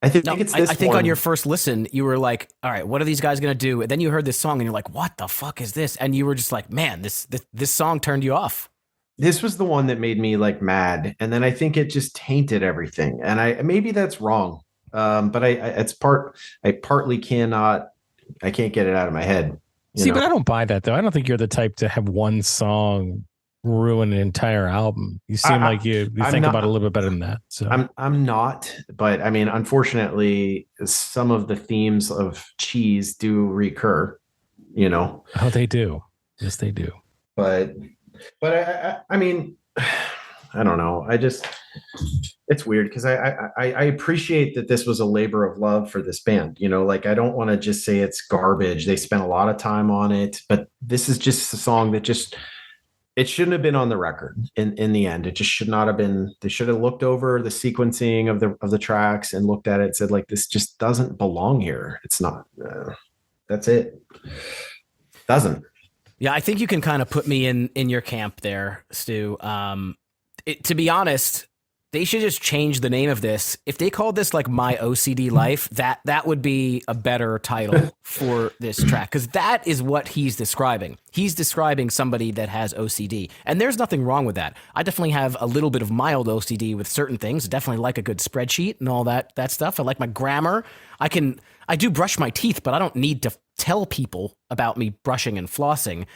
I think it's this. I think on your first listen, you were like, all right, what are these guys going to do? And then you heard this song and you're like, what the fuck is this? And you were just like, man, this song turned you off. This was the one that made me like mad. And then I think it just tainted everything. And maybe that's wrong. But I partly can't get it out of my head. But I don't buy that though. I don't think you're the type to have one song ruin an entire album. You seem like you think about it a little bit better than that. So I'm not, but I mean, unfortunately, some of the themes of cheese do recur. Oh, they do. Yes, they do. But I mean, I don't know. It's weird because I appreciate that this was a labor of love for this band. Like I don't want to just say it's garbage. They spent a lot of time on it, but this is just a song that it shouldn't have been on the record in the end. It just should not have been. They should have looked over the sequencing of the tracks and looked at it and said, like, this just doesn't belong here. It's not. That's it. Doesn't. Yeah, I think you can kind of put me in your camp there, Stu. To be honest, they should just change the name of this. If they called this like My OCD Life, that would be a better title for this track, because that is what he's describing. He's describing somebody that has OCD, and there's nothing wrong with that. I definitely have a little bit of mild OCD with certain things. I definitely like a good spreadsheet and all that stuff. I like my grammar. I do brush my teeth, but I don't need to tell people about me brushing and flossing.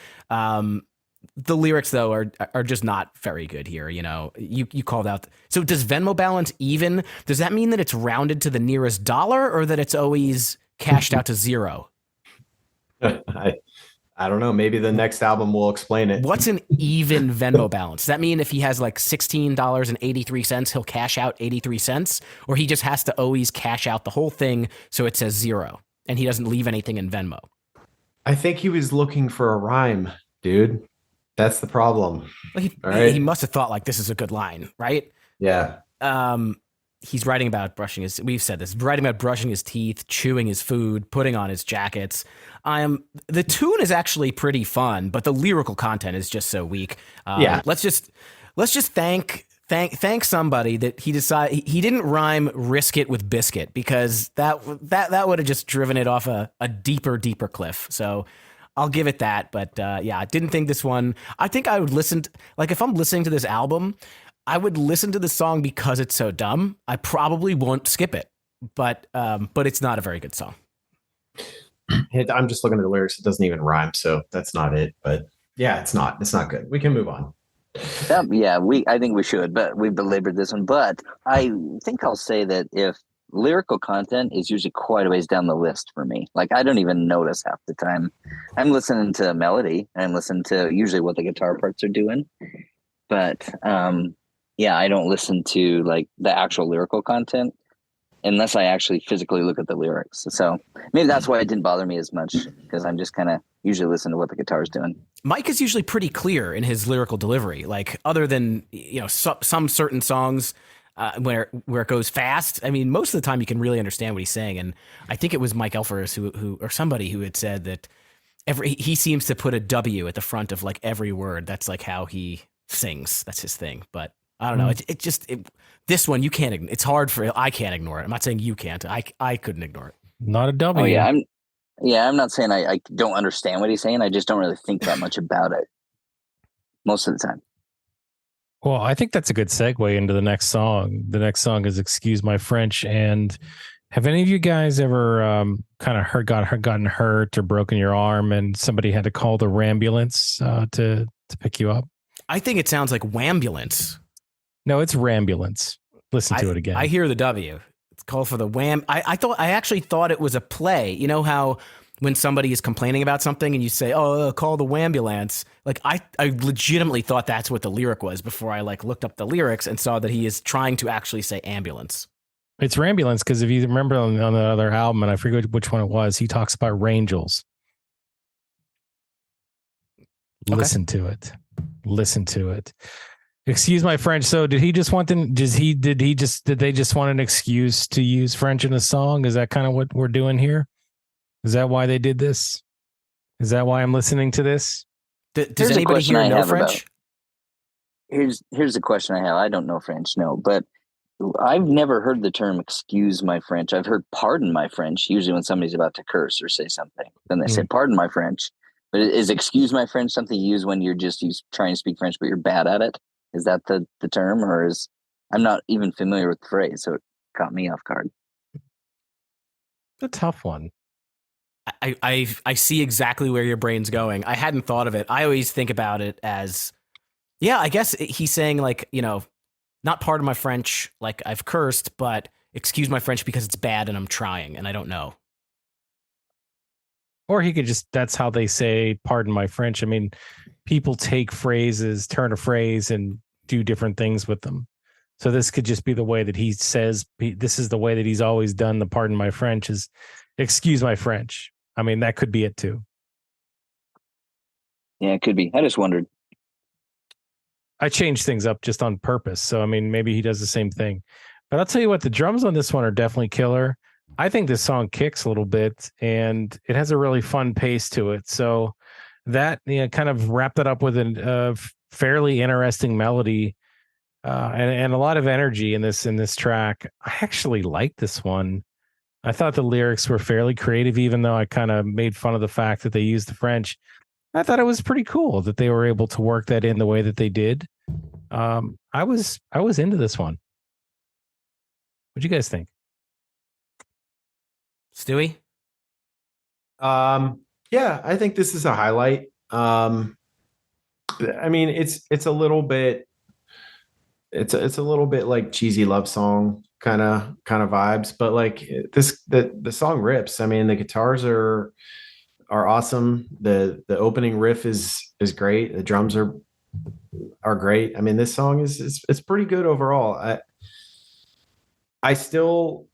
The lyrics, though, are just not very good here. You called out. So does Venmo balance even? Does that mean that it's rounded to the nearest dollar, or that it's always cashed out to zero? I don't know. Maybe the next album will explain it. What's an even Venmo balance? Does that mean if he has like $16.83, he'll cash out 83 cents, or he just has to always cash out the whole thing so it says zero and he doesn't leave anything in Venmo? I think he was looking for a rhyme, dude. That's the problem. Well, All right. he must have thought like this is a good line, right? Yeah. He's writing about we've said this, writing about brushing his teeth, chewing his food, putting on his jackets. The tune is actually pretty fun, but the lyrical content is just so weak. Yeah. Let's just thank somebody that he didn't rhyme risk it with biscuit, because that would have just driven it off a deeper cliff. So I'll give it that. But yeah, I didn't think this one. I think I would like if I'm listening to this album, I would listen to the song because it's so dumb. I probably won't skip it, but it's not a very good song. I'm just looking at the lyrics. It doesn't even rhyme, so that's not it. But yeah, it's not good. We can move on. Yeah, I think we should, but we belabored this one. But I think I'll say that if lyrical content is usually quite a ways down the list for me, like I don't even notice half the time. I'm listening to melody and I'm listening to usually what the guitar parts are doing. But yeah, I don't listen to like the actual lyrical content unless I actually physically look at the lyrics. So maybe that's why it didn't bother me as much, because I'm just kind of usually listening to what the guitar's doing. Mike is usually pretty clear in his lyrical delivery, like other than, some certain songs where it goes fast. I mean, most of the time you can really understand what he's saying. And I think it was Mike Elfers who or somebody who had said that he seems to put a W at the front of like every word. That's like how he sings. That's his thing. But I don't know. This one you can't. It's hard I can't ignore it. I'm not saying you can't. I couldn't ignore it. Not a W. Oh yeah, I'm not saying I don't understand what he's saying. I just don't really think that much about it most of the time. Well, I think that's a good segue into the next song. The next song is "Excuse My French." And have any of you guys ever kind of gotten hurt or broken your arm, and somebody had to call the rambulance to pick you up? I think it sounds like wambulance. No, it's rambulance. Listen to it again. I hear the W. It's called for the wham. I actually thought it was a play. You know how when somebody is complaining about something and you say, "Oh, call the wambulance," like I legitimately thought that's what the lyric was before I like looked up the lyrics and saw that he is trying to actually say ambulance. It's rambulance because if you remember on the other album, and I forget which one it was, he talks about rangels. Okay. Listen to it. Excuse my French. So did he just want them? Did they just want an excuse to use French in a song? Is that kind of what we're doing here? Is that why they did this? Is that why I'm listening to this? Does anybody here know French? Here's the question I have. I don't know French, no, but I've never heard the term "excuse my French." I've heard "pardon my French" usually when somebody's about to curse or say something. Then they say "pardon my French." But is "excuse my French" something you use when you're just trying to speak French but you're bad at it? Is that the term, or I'm not even familiar with the phrase, so it caught me off guard. A tough one. I see exactly where your brain's going. I hadn't thought of it. I always think about it as, yeah, I guess he's saying like, not pardon my French, like I've cursed, but excuse my French because it's bad and I'm trying and I don't know. Or he could that's how they say pardon my French. I mean, people take phrases, turn a phrase and do different things with them. So this could just be the way that he says, this is the way that he's always done the pardon my French is excuse my French. I mean, that could be it too. Yeah, it could be. I just wondered. I changed things up just on purpose. So, I mean, maybe he does the same thing. But I'll tell you what, the drums on this one are definitely killer. I think this song kicks a little bit and it has a really fun pace to it. So that kind of wrapped it up with a fairly interesting melody and a lot of energy in this track. I actually like this one. I thought the lyrics were fairly creative, even though I kind of made fun of the fact that they used the French. I thought it was pretty cool that they were able to work that in the way that they did. I was into this one. What'd you guys think? Stewie? Yeah, I think this is a highlight. I mean, it's a little bit like cheesy love song kind of vibes, but like the song rips. I mean, the guitars are are awesome. The opening riff is great. The drums are great. I mean, this song is it's pretty good overall. I still,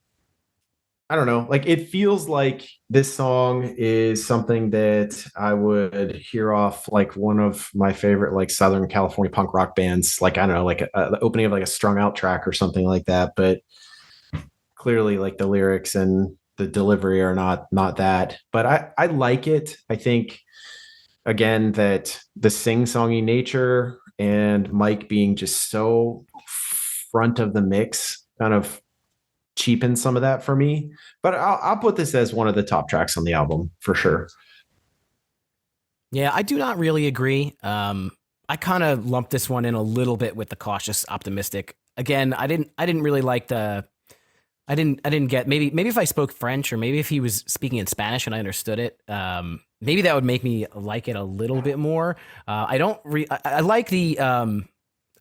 I don't know, like it feels like this song is something that I would hear off like one of my favorite like Southern California punk rock bands, like I don't know, like the opening of like a strung out track or something like that. But clearly, like the lyrics and the delivery are not that. But I like it. I think again that the sing-songy nature and Mike being just so front of the mix kind of cheapen some of that for me. But I'll put this as one of the top tracks on the album for sure. Yeah, I do not really agree. I kind of lumped this one in a little bit with the cautious optimistic. Again, I didn't really like the. I didn't get maybe if I spoke French or maybe if he was speaking in Spanish and I understood it, maybe that would make me like it a little bit more. I don't. I like the.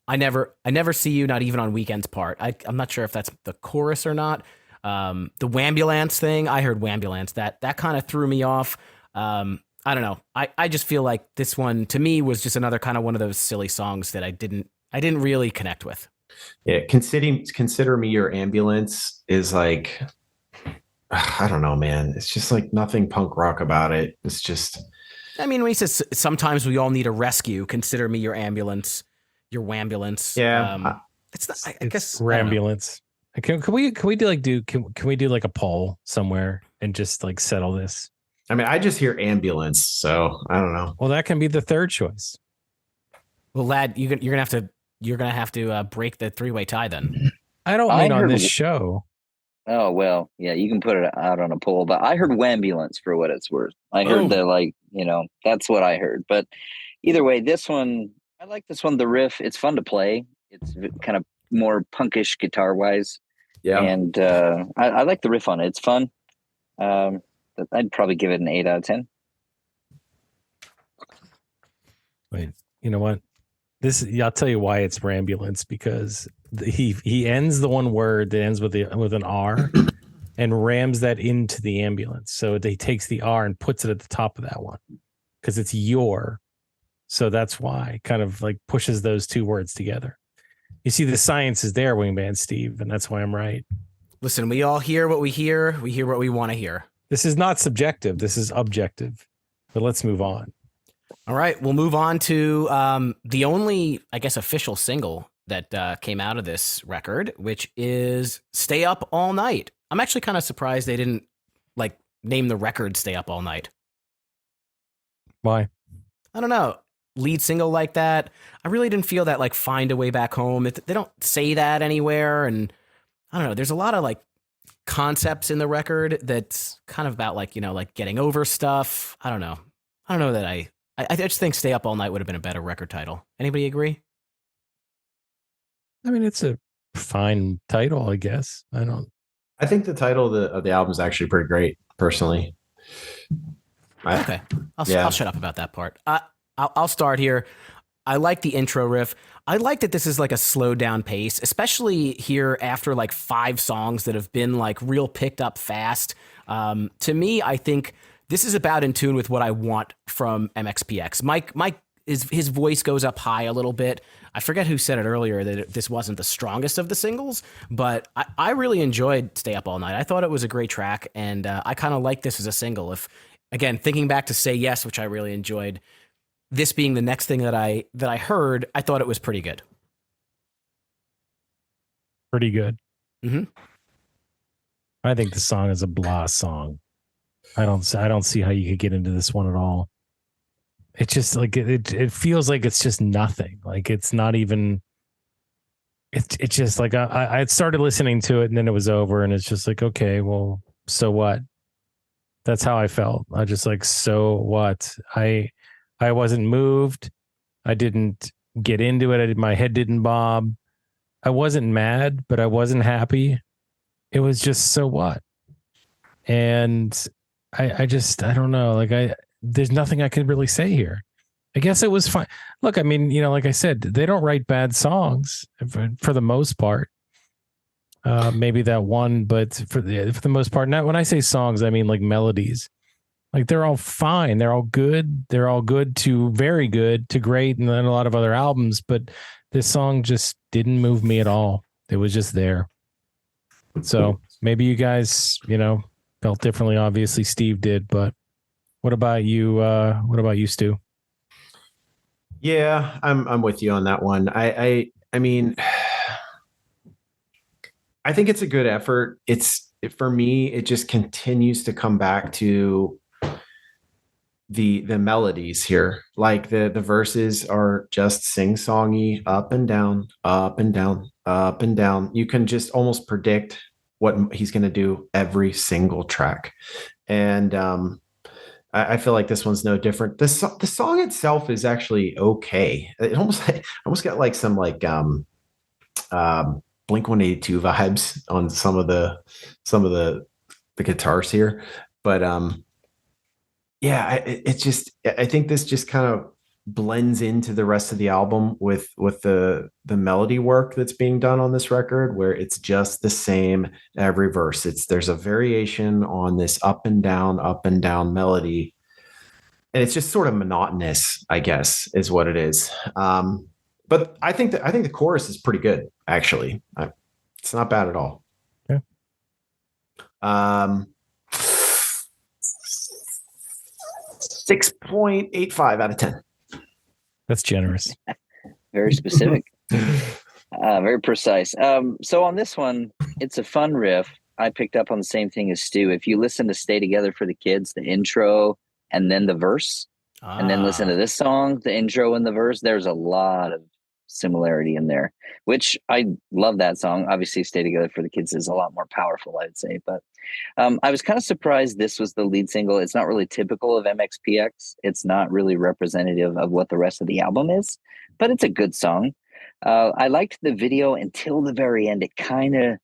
I never see you, not even on weekends part. I'm not sure if that's the chorus or not. The Wambulance thing, I heard Wambulance. That kind of threw me off. I don't know. I just feel like this one to me was just another kind of one of those silly songs that I didn't really connect with. Yeah, consider me your ambulance is like, I don't know, man. It's just like nothing punk rock about it. It's just. I mean, when he says sometimes we all need a rescue, consider me your ambulance, your wambulance. Yeah, it's not. I guess Rambulance. Can we do like a poll somewhere and just like settle this? I mean, I just hear ambulance, so I don't know. Well, that can be the third choice. Well, lad, you're gonna have to break the three-way tie then. I don't mean on this show. Oh well, yeah, you can put it out on a poll, but I heard Wambulance for what it's worth. I heard that's what I heard. But either way, this one, I like this one. The riff, it's fun to play. It's kind of more punkish guitar wise. Yeah, and I like the riff on it. It's fun. I'd probably give it an 8 out of 10. Wait, you know what? I'll tell you why it's Rambulance, because he ends the one word that ends with an R and rams that into the ambulance. So he takes the R and puts it at the top of that one because it's your. So that's why kind of like pushes those two words together. You see, the science is there, Wingman Steve, and that's why I'm right. Listen, we all hear what we hear. We hear what we want to hear. This is not subjective. This is objective. But let's move on. All right, we'll move on to the only, I guess, official single that came out of this record, which is "Stay Up All Night." I'm actually kind of surprised they didn't like name the record "Stay Up All Night." Why? I don't know. Lead single like that, I really didn't feel that like "Find a Way Back Home." They don't say that anywhere, and I don't know. There's a lot of like concepts in the record that's kind of about like like getting over stuff. I don't know that I just think "Stay Up All Night" would have been a better record title. Anybody agree? I mean, it's a fine title, I guess. I think the title of the album is actually pretty great, personally. Okay, I'll shut up about that part. I'll start here. I like the intro riff. I like that this is like a slowed down pace, especially here after like 5 songs that have been like real picked up fast. To me, I think this is about in tune with what I want from MxPx. Mike his voice goes up high a little bit. I forget who said it earlier that this wasn't the strongest of the singles, but I really enjoyed "Stay Up All Night." I thought it was a great track, and I kind of like this as a single. If again thinking back to "Say Yes," which I really enjoyed, this being the next thing that I heard, I thought it was pretty good. Pretty good. Mm-hmm. I think the song is a blah song. I don't see how you could get into this one at all. It's just like it feels like it's just nothing. Like it's not even. It's just like I had started listening to it and then it was over and it's just like, okay, well, so what? That's how I felt. I just like, so what? I wasn't moved. I didn't get into it. My head didn't bob. I wasn't mad, but I wasn't happy. It was just, so what? And I don't know. Like there's nothing I can really say here. I guess it was fine. Look, I mean, like I said, they don't write bad songs for the most part. Maybe that one, but for the most part, not when I say songs, I mean like melodies. Like they're all fine. They're all good. They're all good to very good to great. And then a lot of other albums, but this song just didn't move me at all. It was just there. So maybe you guys, felt differently. Obviously Steve did, but what about you? What about you, Stu? Yeah, I'm with you on that one. I mean, I think it's a good effort. For me, it just continues to come back to the melodies here. Like the verses are just sing-songy, up and down, up and down, up and down. You can just almost predict what he's going to do every single track. And I feel like this one's no different. The song itself is actually okay. It almost got like some like Blink 182 vibes on some of the guitars here, but yeah, I think this just kind of blends into the rest of the album with the melody work that's being done on this record, where it's just the same every verse. There's a variation on this up and down melody, and it's just sort of monotonous, I guess, is what it is. But I think the chorus is pretty good, actually. It's not bad at all. Yeah. 6.85 out of 10. That's generous. Very specific. Very precise. So on this one, it's a fun riff. I picked up on the same thing as Stu. If you listen to Stay Together for the Kids, the intro and then the verse, and then listen to this song, the intro and the verse, there's a lot of similarity in there, which I love that song. Obviously, Stay Together for the Kids is a lot more powerful, I'd say. But I was kind of surprised this was the lead single. It's not really typical of MxPx. It's not really representative of what the rest of the album is, but it's a good song. I liked the video until the very end. It kind of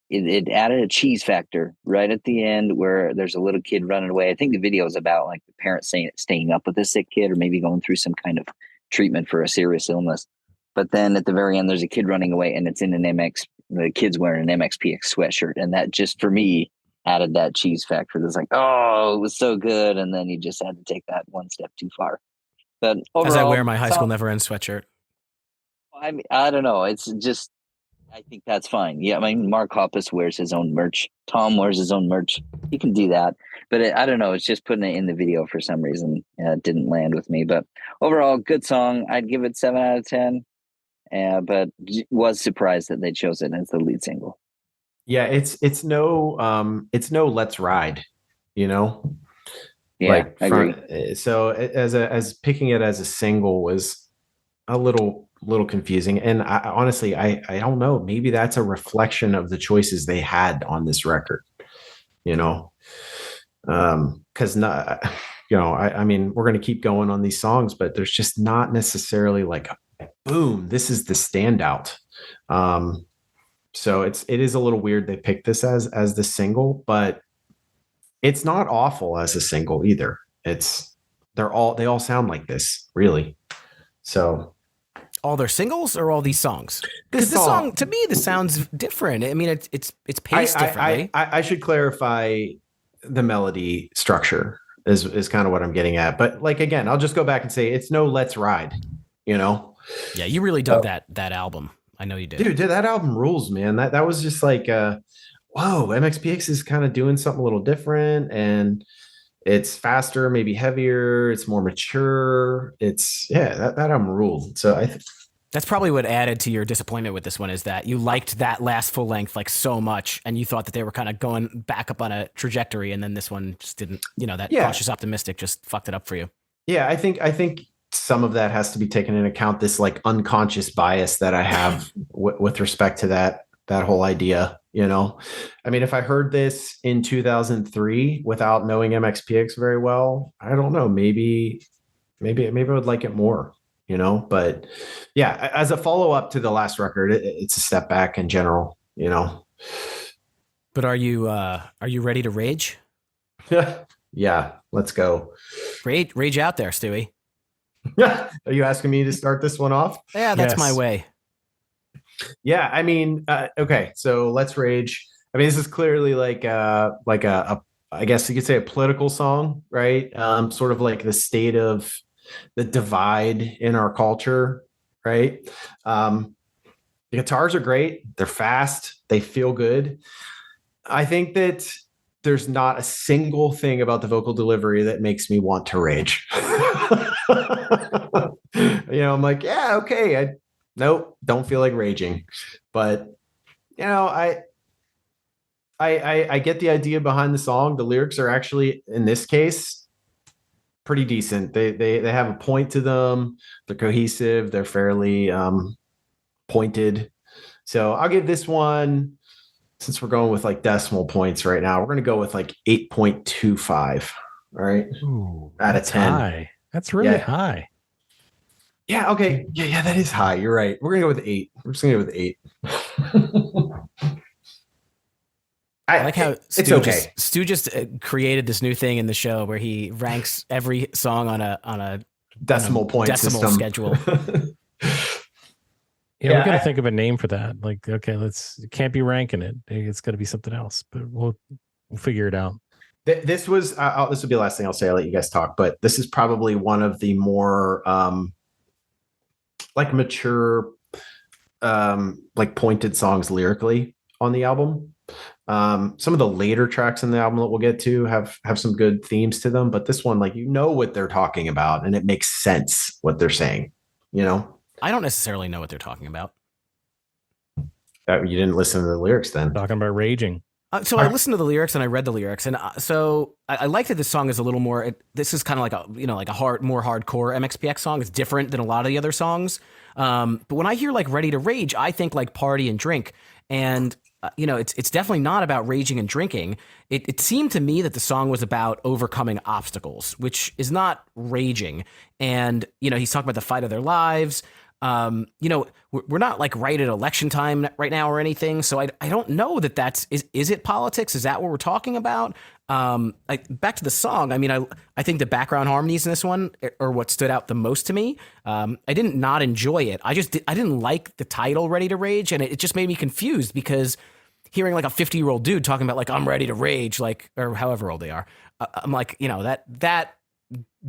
it added a cheese factor right at the end where there's a little kid running away. I think the video is about like the parents staying up with a sick kid or maybe going through some kind of treatment for a serious illness. But then at the very end, there's a kid running away and it's in the kid's wearing an MxPx sweatshirt. And that just for me added that cheese factor. It's like, oh, it was so good. And then you just had to take that one step too far. But overall, as I wear my high school never ends sweatshirt. I don't know. It's just, I think that's fine. Yeah, I mean, Mark Hoppus wears his own merch. Tom wears his own merch. He can do that. But I don't know. It's just putting it in the video for some reason. It didn't land with me. But overall, good song. I'd give it 7 out of 10. But was surprised that they chose it as the lead single. Yeah, it's no Let's Ride, Yeah, like I agree. So as picking it as a single was a little confusing, and I honestly I don't know, maybe that's a reflection of the choices they had on this record, because not I mean, we're going to keep going on these songs, but there's just not necessarily like boom, this is the standout. So it is a little weird they picked this as the single, but it's not awful as a single either. They all sound like this, really. So all their singles or all these songs? This song to me, this sounds different. I mean, it's paced differently. I should clarify the melody structure is kind of what I'm getting at. But like again, I'll just go back and say it's no Let's Ride, Yeah, you really dug that album. I know you did. Dude, that album rules, man. That was just like whoa, MxPx is kind of doing something a little different, and it's faster, maybe heavier, it's more mature. That album ruled. So that's probably what added to your disappointment with this one, is that you liked that last full length like so much, and you thought that they were kind of going back up on a trajectory, and then this one just didn't. Cautious optimistic just fucked it up for you. Yeah, I think some of that has to be taken into account. This like unconscious bias that I have with respect to that whole idea. I mean, if I heard this in 2003 without knowing MxPx very well, I don't know. Maybe I would like it more. But yeah, as a follow up to the last record, it's a step back in general. But are you ready to rage? Yeah, let's go. Rage out there, Stewie. Are you asking me to start this one off? Yeah, that's my way. Yeah, I mean, okay, so let's rage. I mean, this is clearly like a I guess you could say a political song, right? Sort of like the state of the divide in our culture, right? Um, the guitars are great. They're fast. They feel good. I think that there's not a single thing about the vocal delivery that makes me want to rage. I'm like, yeah, okay. Nope, don't feel like raging. But I get the idea behind the song. The lyrics are actually, in this case, pretty decent. They have a point to them. They're cohesive. They're fairly pointed. So I'll give this one, since we're going with like decimal points right now, we're going to go with like 8.25. All right. Ooh, out of 10. High. That's really high. Yeah. Okay. Yeah, that is high. You're right. We're going to go with 8. We're just going to go with 8. I like how Stu just created this new thing in the show where he ranks every song on a decimal system schedule. Yeah, we got to think of a name for that. Like, okay, it can't be ranking it. It's got to be something else, but we'll figure it out. This was, this will be the last thing I'll say. I'll let you guys talk, but this is probably one of the more like mature, like pointed songs lyrically on the album. Some of the later tracks in the album that we'll get to have some good themes to them, but this one, like, what they're talking about and it makes sense what they're saying, I don't necessarily know what they're talking about. You didn't listen to the lyrics then. Talking about raging. So I listened to the lyrics and I read the lyrics, and so I like that this song is a little more. This is kind of like a more hardcore MxPx song. It's different than a lot of the other songs. But when I hear like "Ready to Rage," I think like party and drink, and it's definitely not about raging and drinking. It seemed to me that the song was about overcoming obstacles, which is not raging. And he's talking about the fight of their lives. We're not like right at election time right now or anything. So I don't know that is it politics? Is that what we're talking about? Back to the song. I mean, I think the background harmonies in this one are what stood out the most to me. I didn't not enjoy it. I didn't like the title "Ready to Rage," and it just made me confused because hearing like a 50-year-old dude talking about like, "I'm ready to rage," like, or however old they are, I'm like, that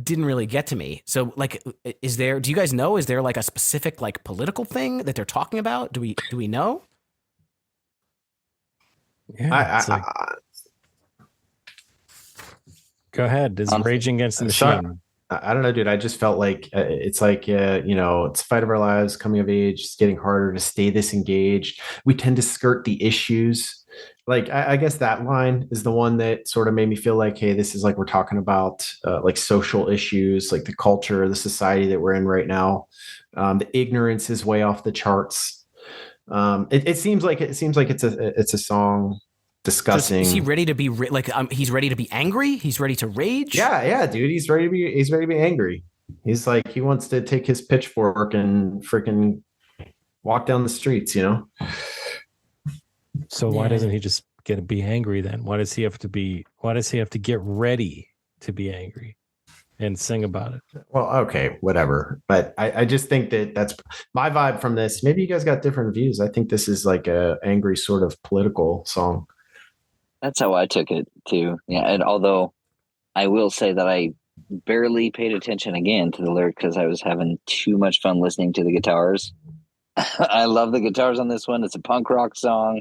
didn't really get to me. So like, do you guys know, is there like a specific like political thing that they're talking about? Do we know? Yeah, go ahead. Is raging against the machine. I don't know, dude. I just felt like it's like, it's fight of our lives, coming of age. It's getting harder to stay this engaged. We tend to skirt the issues. Like, I guess that line is the one that sort of made me feel like, hey, this is like, we're talking about like social issues, like the culture, the society that we're in right now. The ignorance is way off the charts. It seems like it's a song discussing. Is he ready to be he's ready to be angry? He's ready to rage? Yeah, dude. He's ready to be angry. He's like, he wants to take his pitchfork and freaking walk down the streets, So why doesn't he just be angry then? Why does he have to get ready to be angry and sing about it? Well, okay, whatever. But I just think that's my vibe from this. Maybe you guys got different views. I think this is like a angry sort of political song. That's how I took it too. Yeah. And although I will say that I barely paid attention again to the lyric because I was having too much fun listening to the guitars. I love the guitars on this one. It's a punk rock song,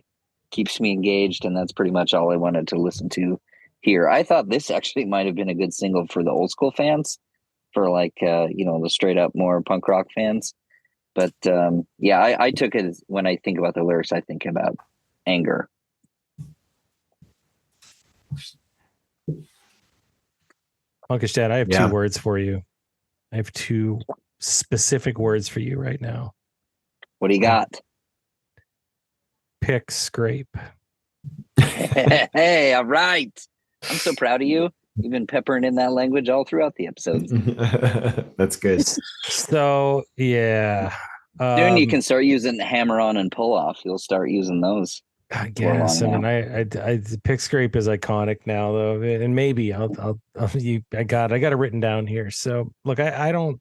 keeps me engaged, and that's pretty much all I wanted to listen to here. I thought this actually might have been a good single for the old school fans, for like the straight up more punk rock fans. But I took it as, when I think about the lyrics, I think about anger. Unkish Dad, I have 2 words for you. I have 2 specific words for you right now. What do you got? Pick scrape. Hey, all right. I'm so proud of you. You've been peppering in that language all throughout the episodes. That's good. So yeah. Soon you can start using hammer on and pull off. You'll start using those. I guess. I mean, I pick scrape is iconic now, though, and maybe I got it written down here. So look, I don't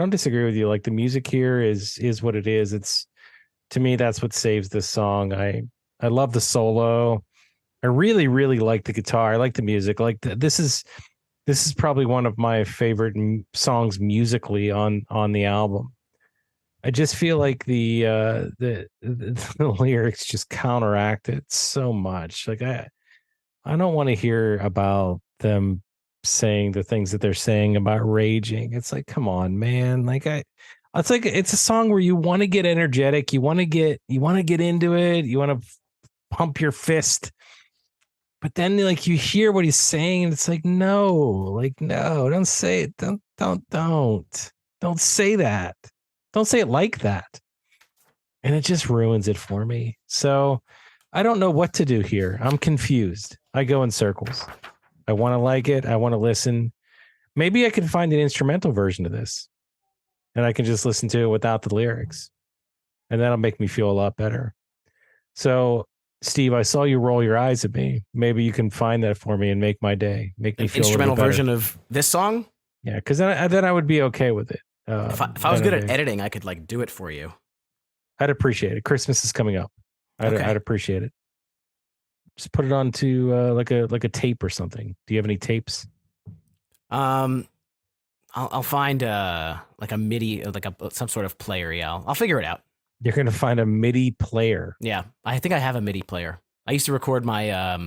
disagree with you. Like, the music here is what it is. It's, to me, that's what saves this song. I love the solo. I really, really like the guitar. I like the music. This is probably one of my favorite songs musically on the album. I just feel like the lyrics just counteract it so much. Like I don't want to hear about them saying the things that they're saying about raging. It's like, come on, man. It's like it's a song where you want to get energetic, you want to get into it, you want to pump your fist. But then like you hear what he's saying and it's like, no, don't say it. Don't say that. Don't say it like that. And it just ruins it for me. So I don't know what to do here. I'm confused. I go in circles. I want to like it. I want to listen. Maybe I can find an instrumental version of this and I can just listen to it without the lyrics. And that'll make me feel a lot better. So, Steve, I saw you roll your eyes at me. Maybe you can find that for me and make my day. Make me feel instrumental a little version of this song. Yeah, because then I would be okay with it. If I was good at editing, I could like do it for you. I'd appreciate it. Christmas is coming up. I'd appreciate it. Just put it onto like a tape or something. Do you have any tapes? I'll find like a MIDI, like some sort of player. Yeah, I'll figure it out. You're gonna find a MIDI player. Yeah, I think I have a MIDI player. I used to record my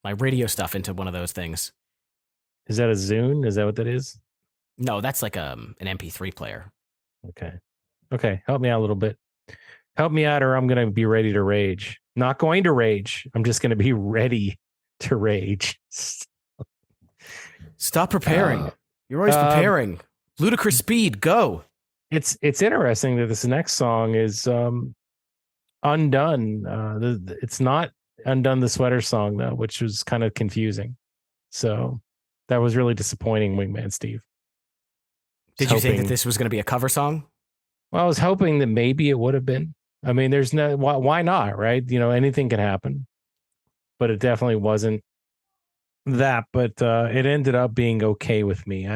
my radio stuff into one of those things. Is that a Zune? Is that what that is? No, that's like an MP3 player. Okay. Help me out a little bit. Help me out, or I'm gonna be ready to rage. Not going to rage. I'm just gonna be ready to rage. Stop preparing. You're always preparing. Ludicrous speed. Go. It's interesting that this next song is Undone. It's not Undone the Sweater Song though, which was kind of confusing. So that was really disappointing, Wingman Steve. Did you think that this was going to be a cover song? Well, I was hoping that maybe it would have been. I mean, there's no why not, right? You know, anything can happen. But it definitely wasn't that. But it ended up being okay with me.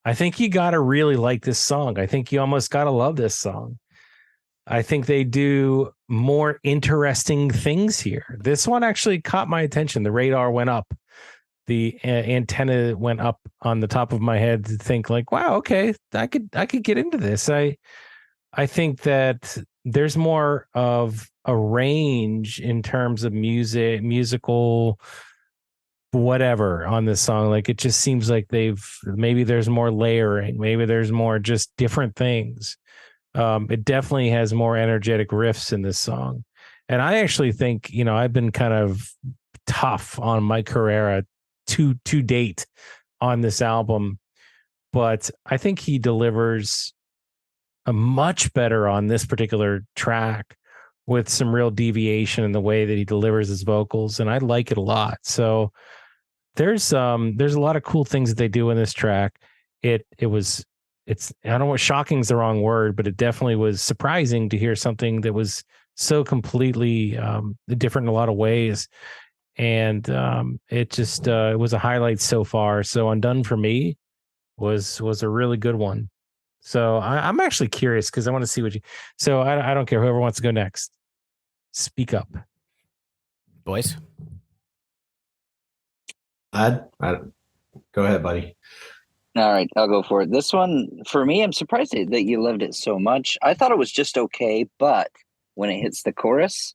I think you got to really like this song. I think you almost got to love this song. I think they do more interesting things here. This one actually caught my attention. The radar went up. The antenna went up on the top of my head to think like, wow, okay, I could get into this. I think that there's more of a range in terms of musical whatever on this song. Like it just seems like maybe there's more layering, maybe there's more just different things. It definitely has more energetic riffs in this song. And I actually think, you know, I've been kind of tough on Mike Herrera to date on this album, but I think he delivers a much better on this particular track with some real deviation in the way that he delivers his vocals, and I like it a lot. So there's a lot of cool things that they do in this track. I don't know, shocking is the wrong word, but it definitely was surprising to hear something that was so completely different in a lot of ways. And it was a highlight so far. So Undone for me was a really good one. So I'm actually curious because I want to see so I don't care, whoever wants to go next, speak up, boys. Go ahead, buddy. All right, I'll go for it. This one, for me, I'm surprised that you loved it so much. I thought it was just okay, but when it hits the chorus,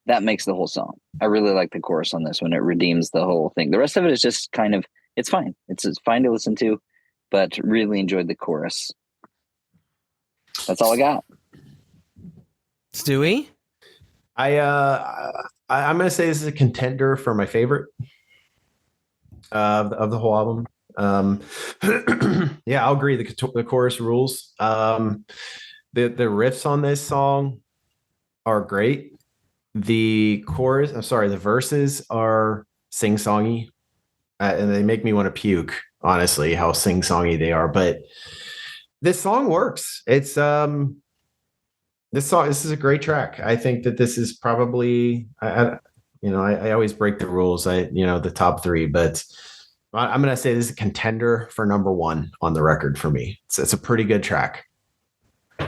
that makes the whole song. I really like the chorus on this one. It redeems the whole thing. The rest of it is just kind of, it's fine. It's fine to listen to, but really enjoyed the chorus. That's all I got. Stewie? I'm going to say this is a contender for my favorite of the whole album. Yeah, I'll agree. The chorus rules. The riffs on this song are great. The verses are sing-songy, and they make me want to puke, honestly, how sing-songy they are. But this song works. It's this is a great track. I think that this is probably, I always break the rules. The top three, but I'm going to say this is a contender for number one on the record for me. It's a pretty good track.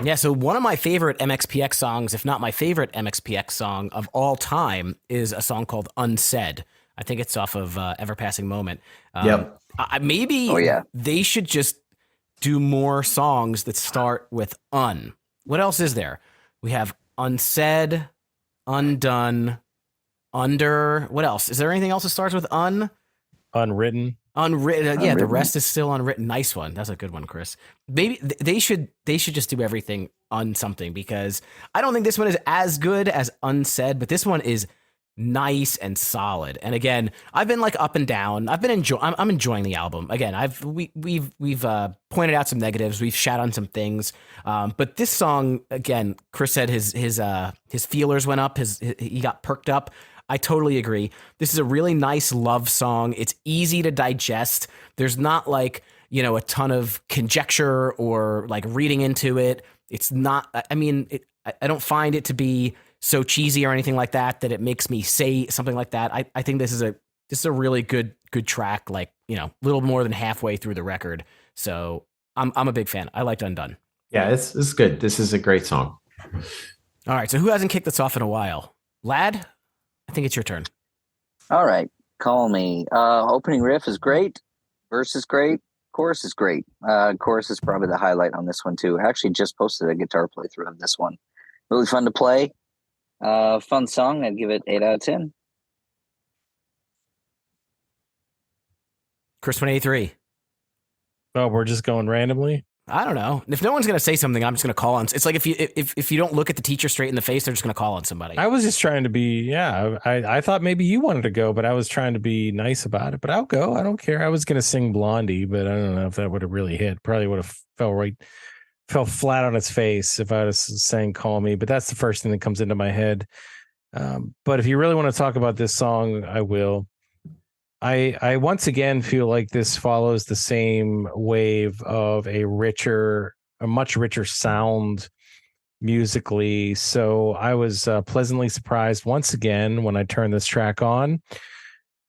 Yeah, so one of my favorite MXPX songs, if not my favorite MXPX song of all time, is a song called Unsaid. I think it's off of Ever Passing Moment. Yep. Maybe Oh, yeah. they should just do more songs that start with un. What else is there? We have unsaid, undone, under. What else? Is there anything else that starts with un? Unwritten. Unwritten. Yeah, the Unwritten. rest is still unwritten. Nice one. That's a good one, Chris. Maybe they should just do everything on something, because I don't think this one is as good as Unsaid, but this one is nice and solid. And again, I've been like up and down. I'm enjoying the album. Again, we've pointed out some negatives. We've shat on some things. But this song, again, Chris said his feelers went up. He got perked up. I totally agree. This is a really nice love song. It's easy to digest. There's not like, a ton of conjecture or like reading into it. It's not, I mean, I don't find it to be so cheesy or anything like that it makes me say something like that. I think this is a really good track, like, little more than halfway through the record. So I'm a big fan. I liked Undone. Yeah, this is good. This is a great song. All right. So who hasn't kicked this off in a while? Lad, I think it's your turn. All right. Call me. Opening riff is great. Verse is great. Chorus is great. Chorus is probably the highlight on this one too. I actually just posted a guitar playthrough of this one. Really fun to play. Fun song. I'd give it 8 out of 10. Chris 183. Oh, we're just going randomly. I don't know. If no one's going to say something, I'm just going to call on. It's like if you don't look at the teacher straight in the face, they're just going to call on somebody. I was just trying to be, I thought maybe you wanted to go, but I was trying to be nice about it. But I'll go. I don't care. I was going to sing Blondie, but I don't know if that would have really hit. Probably would have fell flat on its face if I was saying Call Me. But that's the first thing that comes into my head. But if you really want to talk about this song, I will. I once again feel like this follows the same wave of a much richer sound musically. So I was pleasantly surprised once again when I turned this track on.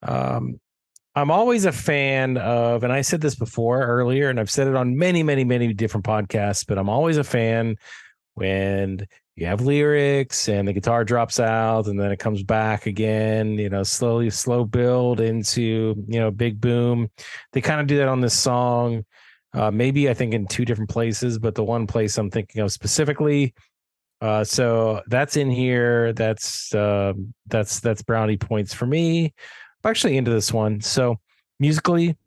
I'm always a fan of, and I said this before earlier, and I've said it on many, many, many different podcasts, but I'm always a fan when you have lyrics and the guitar drops out and then it comes back again, slow build into, big boom. They kind of do that on this song. Maybe I think in two different places, but the one place I'm thinking of specifically. So that's in here. That's brownie points for me. I'm actually into this one. So musically,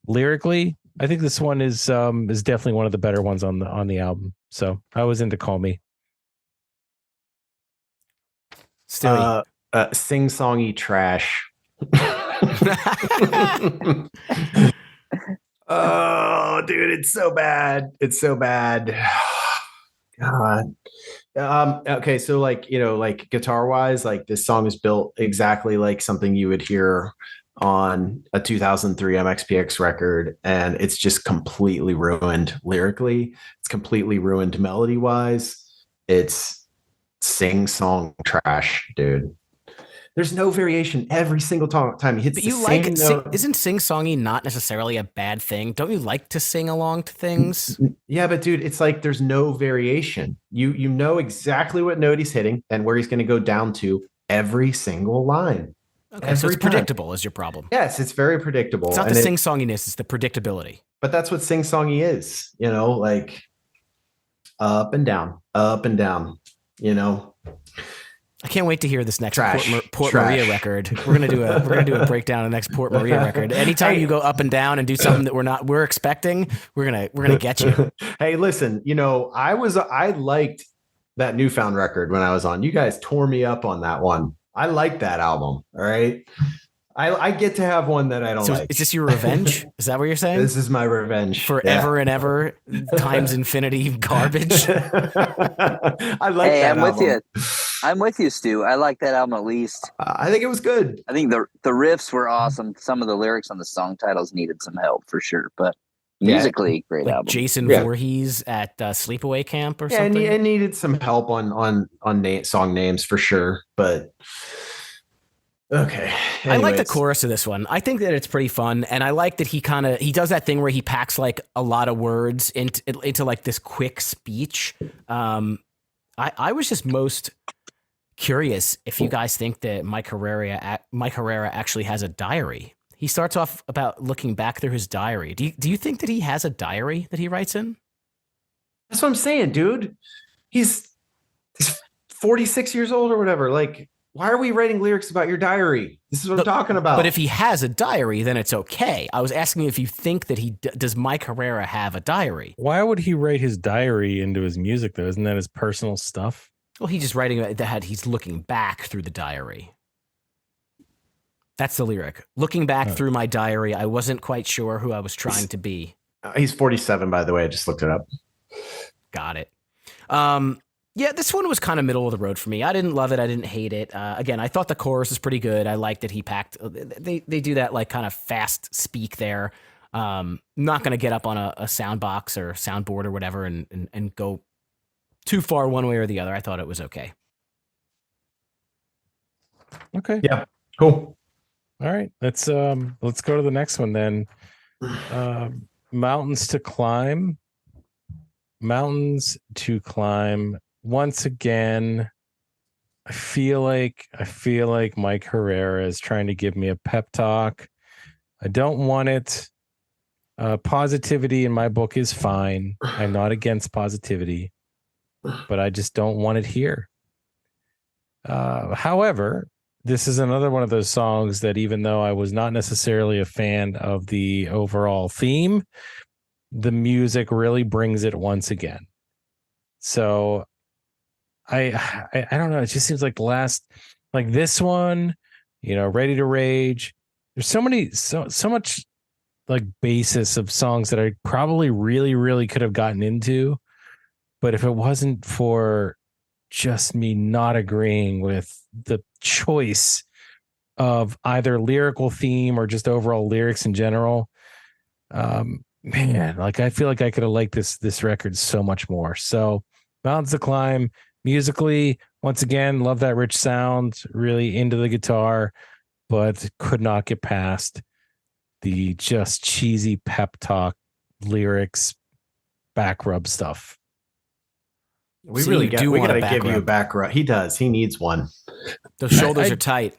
lyrically, I think this one is definitely one of the better ones on the album. So I was into Call Me. Still, sing-songy trash. Oh, dude, it's so bad. It's so bad. God. Okay, so like guitar wise, like this song is built exactly like something you would hear on a 2003 MxPx record, and it's just completely ruined lyrically. It's completely ruined melody wise. It's sing-song trash, dude. There's no variation every single time he hits the same note. Isn't sing-songy not necessarily a bad thing? Don't you like to sing along to things? Yeah, but dude, it's like there's no variation. You know exactly what note he's hitting and where he's going to go down to every single line. Okay, so it's predictable is your problem. Yes, it's very predictable. It's not the sing-songiness, it's the predictability. But that's what sing-songy is, like up and down, I can't wait to hear this next Port Maria record. We're gonna do a breakdown of the next Port Maria record. Anytime you go up and down and do something that we're expecting, we're gonna get you. Hey, listen, I liked that Newfound record when I was on. You guys tore me up on that one. I like that album. All right. I get to have one that I don't like. Is this your revenge? Is that what you're saying? This is my revenge. Forever and ever times infinity garbage. I like that album. I'm with you, Stu. I like that album at least. I think it was good. I think the riffs were awesome. Some of the lyrics on the song titles needed some help for sure, but musically, great album. Jason Voorhees at Sleepaway Camp or something. Yeah, it needed some help on song names for sure, but Okay. I like the Anyways. chorus of this one. I think that it's pretty fun, and I like that he does that thing where he packs like a lot of words into like this quick speech. I was just most curious if you guys think that Mike Herrera actually has a diary. He starts off about looking back through his diary. Do you think that he has a diary that he writes in? That's what I'm saying, dude. He's 46 years old or whatever. Like, why are we writing lyrics about your diary? This is what I'm talking about. But if he has a diary, then it's okay. I was asking if you think that does Mike Herrera have a diary? Why would he write his diary into his music though? Isn't that his personal stuff? Well, he's just writing that he's looking back through the diary. That's the lyric. Looking back through my diary, I wasn't quite sure who I was trying to be. He's 47, by the way. I just looked it up. Got it. Yeah, this one was kind of middle of the road for me. I didn't love it. I didn't hate it. Again, I thought the chorus was pretty good. I liked that he packed. They do that like kind of fast speak there. Not going to get up on a sound box or soundboard or whatever and go too far one way or the other. I thought it was okay. Okay. Yeah. Cool. All right. Let's go to the next one then. Mountains to climb. Mountains to climb. Once again, I feel like Mike Herrera is trying to give me a pep talk. I don't want it. Positivity in my book is fine. I'm not against positivity, but I just don't want it here. However, this is another one of those songs that even though I was not necessarily a fan of the overall theme, the music really brings it once again. So I don't know. It just seems like like this one, Ready to Rage. There's so much like basis of songs that I probably really, really could have gotten into. But if it wasn't for just me not agreeing with the choice of either lyrical theme or just overall lyrics in general, man, like I feel like I could have liked this record so much more. So Mountains to Climb, musically, once again, love that rich sound, really into the guitar, but could not get past the just cheesy pep talk lyrics, back rub stuff. We So really you got do we want got a to back give you a rub. back rub. He does. He needs one. Those shoulders are tight.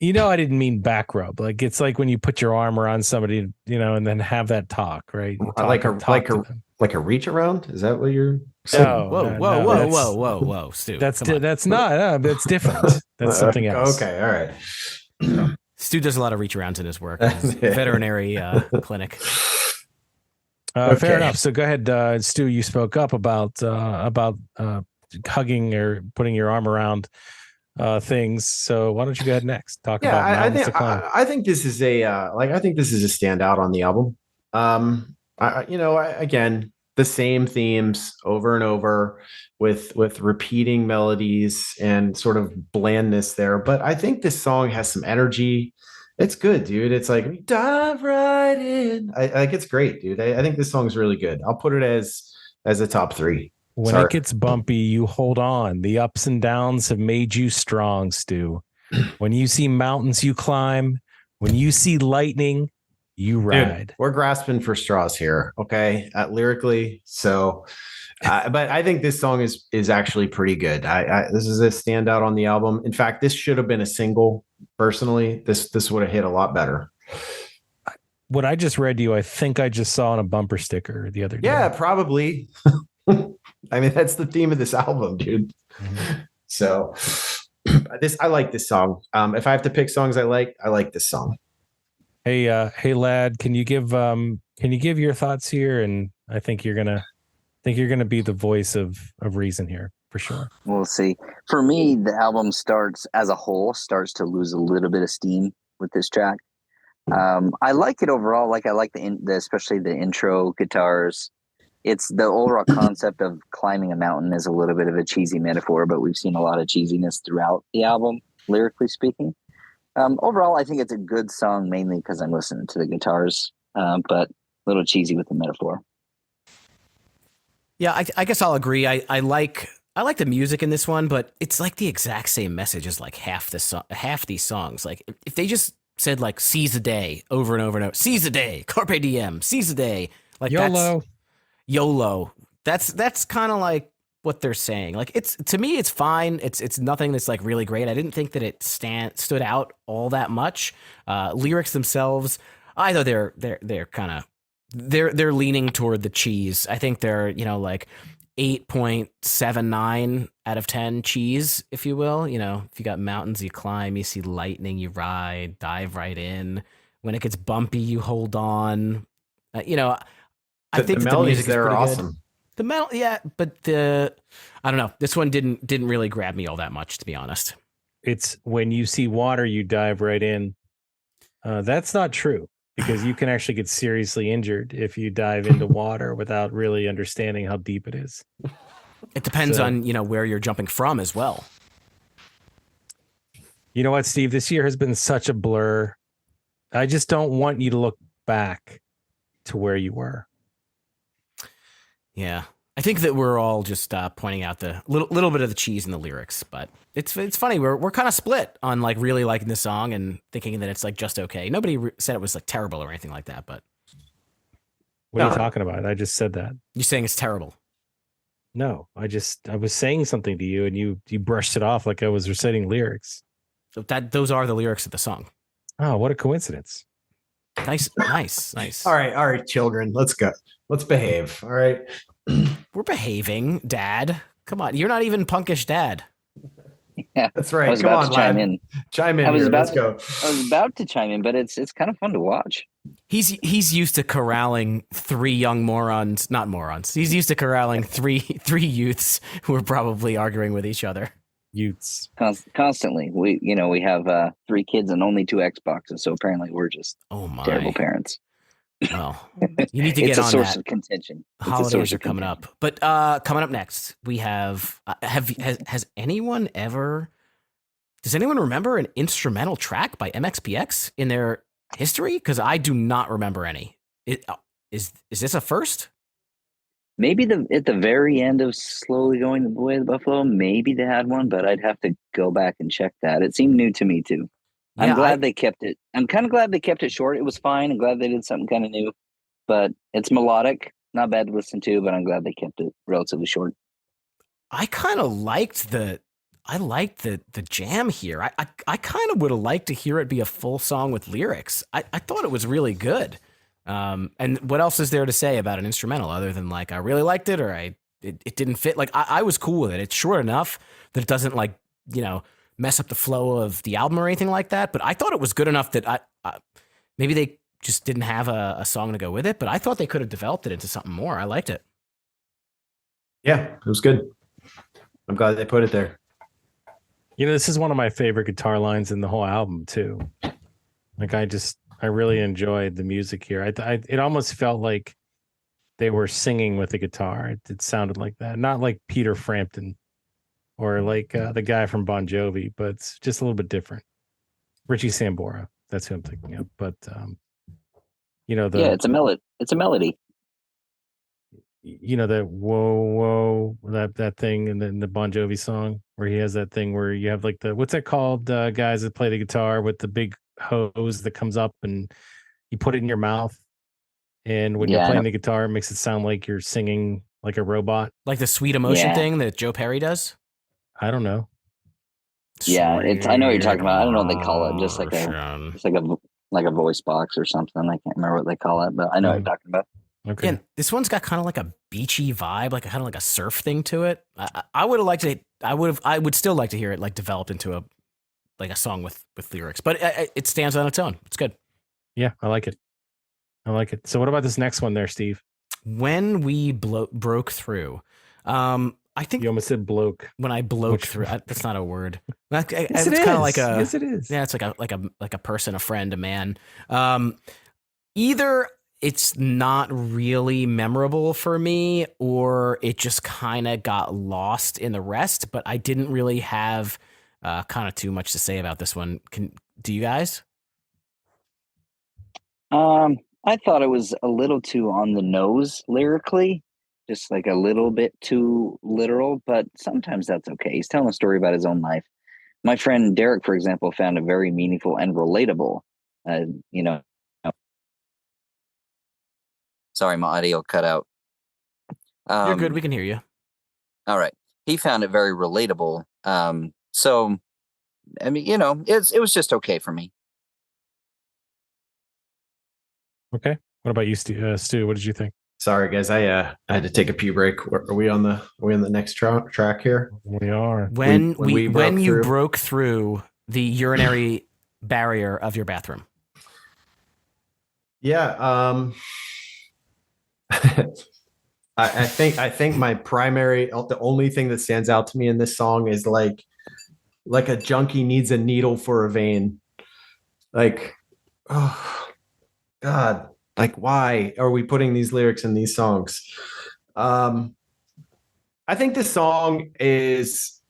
I didn't mean back rub. Like it's like when you put your arm around somebody, and then have that talk, right? Like a reach around. Is that what you're saying? Whoa, Stu. That's not. That's different. That's something else. Okay, all right. Stu does a lot of reach arounds in his work, his veterinary clinic. Fair enough. So go ahead, Stu. You spoke up about hugging or putting your arm around things. So why don't you go ahead next? Talk about Mountains to Climb. I think this is I think this is a standout on the album. Again, the same themes over and over with repeating melodies and sort of blandness there. But I think this song has some energy. It's good, dude. It's like we dive right in. I think it's great, dude. I think this song's really good. I'll put it as a top 3. When it gets bumpy, you hold on. The ups and downs have made you strong, Stu. When you see mountains, you climb. When you see lightning, you ride. Dude, we're grasping for straws here, okay? Lyrically, so, but I think this song is actually pretty good. This is a standout on the album. In fact, this should have been a single. Personally, this would have hit a lot better. What I just read to you, I think I just saw on a bumper sticker the other day. Yeah, probably. I mean, that's the theme of this album, dude. Mm-hmm. So I like this song. If I have to pick songs I like this song. Hey, lad, can you give your thoughts here? And I think you're gonna be the voice of reason here for sure. We'll see. For me, the album starts to lose a little bit of steam with this track. I like it overall. Like I like especially the intro guitars. It's the overall concept of climbing a mountain is a little bit of a cheesy metaphor, but we've seen a lot of cheesiness throughout the album, lyrically speaking. Overall, I think it's a good song, mainly because I'm listening to the guitars, but a little cheesy with the metaphor. Yeah, I guess I'll agree. I like I like the music in this one, but it's like the exact same message as like half these songs. Like if they just said like "seize the day" over and over and over, "seize the day," "carpe diem," "seize the day," like YOLO. that's YOLO. That's kind of like what they're saying. Like it's to me, it's fine. It's nothing that's like really great. I didn't think that it stood out all that much. Lyrics themselves, I thought they're kind of they're leaning toward the cheese. I think they're like 8.79 out of 10 cheese, if you will. If you got mountains, you climb. You see lightning, you ride. Dive right in. When it gets bumpy, you hold on. I think the that the melodies music is there are pretty awesome. good. The metal, yeah, but I don't know. This one didn't really grab me all that much, to be honest. It's when you see water, you dive right in. That's not true, because you can actually get seriously injured if you dive into water without really understanding how deep it is. It depends on where you're jumping from as well. You know what, Steve? This year has been such a blur. I just don't want you to look back to where you were. Yeah, I think that we're all just pointing out the little bit of the cheese in the lyrics, but it's funny. We're kind of split on like really liking the song and thinking that it's like just okay. Nobody said it was like terrible or anything like that, but What are you talking about? I just said that. you're saying it's terrible. No, I was saying something to you and you brushed it off like I was reciting lyrics. So those are the lyrics of the song. Oh, what a coincidence. Nice. All right, children, let's go. Let's behave. All right. We're behaving, Dad. Come on, you're not even punkish, Dad. Yeah, That's right. I was Come about on, to chime lad. in. Chime in I was here. about Let's go. I was about to chime in, but it's kind of fun to watch. He's used to corralling three young morons, not morons. He's used to corralling three youths who are probably arguing with each other. Youths. Constantly. We have 3 kids and only 2 Xboxes, so apparently we're just Oh my! terrible parents. Well, you need to It's get a on source that. of contention. Holidays are coming up, but coming up next we have has anyone ever? Does anyone remember an instrumental track by MxPx in their history? Because I do not remember any. Is this a first? Maybe at the very end of Slowly Going the Way of the Buffalo, maybe they had one, but I'd have to go back and check that. It seemed new to me too. Yeah, I'm glad they kept it. I'm kind of glad they kept it short. It was fine. I'm glad they did something kind of new, but it's melodic, not bad to listen to. But I'm glad they kept it relatively short. I kind of liked the jam here. I kind of would have liked to hear it be a full song with lyrics. I thought it was really good. And what else is there to say about an instrumental other than like I really liked it or it didn't fit? Like I was cool with it. It's short enough that it doesn't like mess up the flow of the album or anything like that. But I thought it was good enough that I maybe they just didn't have a song to go with it. But I thought they could have developed it into something more. I liked it. Yeah, it was good. I'm glad they put it there. This is one of my favorite guitar lines in the whole album too. Like I really enjoyed the music here. It almost felt like they were singing with the guitar. It sounded like that, not like Peter Frampton or like the guy from Bon Jovi, but it's just a little bit different. Richie Sambora, that's who I'm thinking of. But it's a melody. It's a melody. That whoa that thing, and then the Bon Jovi song where he has that thing where you have like what's that called, guys that play the guitar with the big hose that comes up and you put it in your mouth, and when you're playing the guitar it makes it sound like you're singing like a robot, Like the Sweet Emotion thing that Joe Perry does. I don't know. Yeah, I know what you're talking about. I don't know what they call it. Just like a voice box or something. I can't remember what they call it, but I know what you're talking about. Okay. Yeah, this one's got kind of like a beachy vibe, like kind of like a surf thing to it. I would have liked it. I would still like to hear it like developed into a song with lyrics, but it stands on its own. It's good. Yeah, I like it. So what about this next one there, Steve? When we broke through, I think you almost said bloke. When I broke through, that's not a word. Yes, it's kind of like a. Yes, it is. Yeah, it's like a person, a friend, a man. Either it's not really memorable for me, or it just kind of got lost in the rest. But I didn't really have kind of too much to say about this one. Do you guys? I thought it was a little too on the nose lyrically. just like a little bit too literal, but sometimes that's okay. He's telling a story about his own life. My friend Derek, for example, found it very meaningful and relatable. You know, sorry, my audio cut out. You're good. We can hear you. All right. He found it very relatable. So I mean, it was just okay for me. Okay. What about you, Stu? What did you think? Sorry, guys. I had to take a pee break. Are we on the next track here? We are. When you through? broke through the urinary barrier of your bathroom. Yeah. I think my the only thing that stands out to me in this song is like a junkie needs a needle for a vein. Like, oh God, like why are we putting these lyrics in these songs? I think this song it's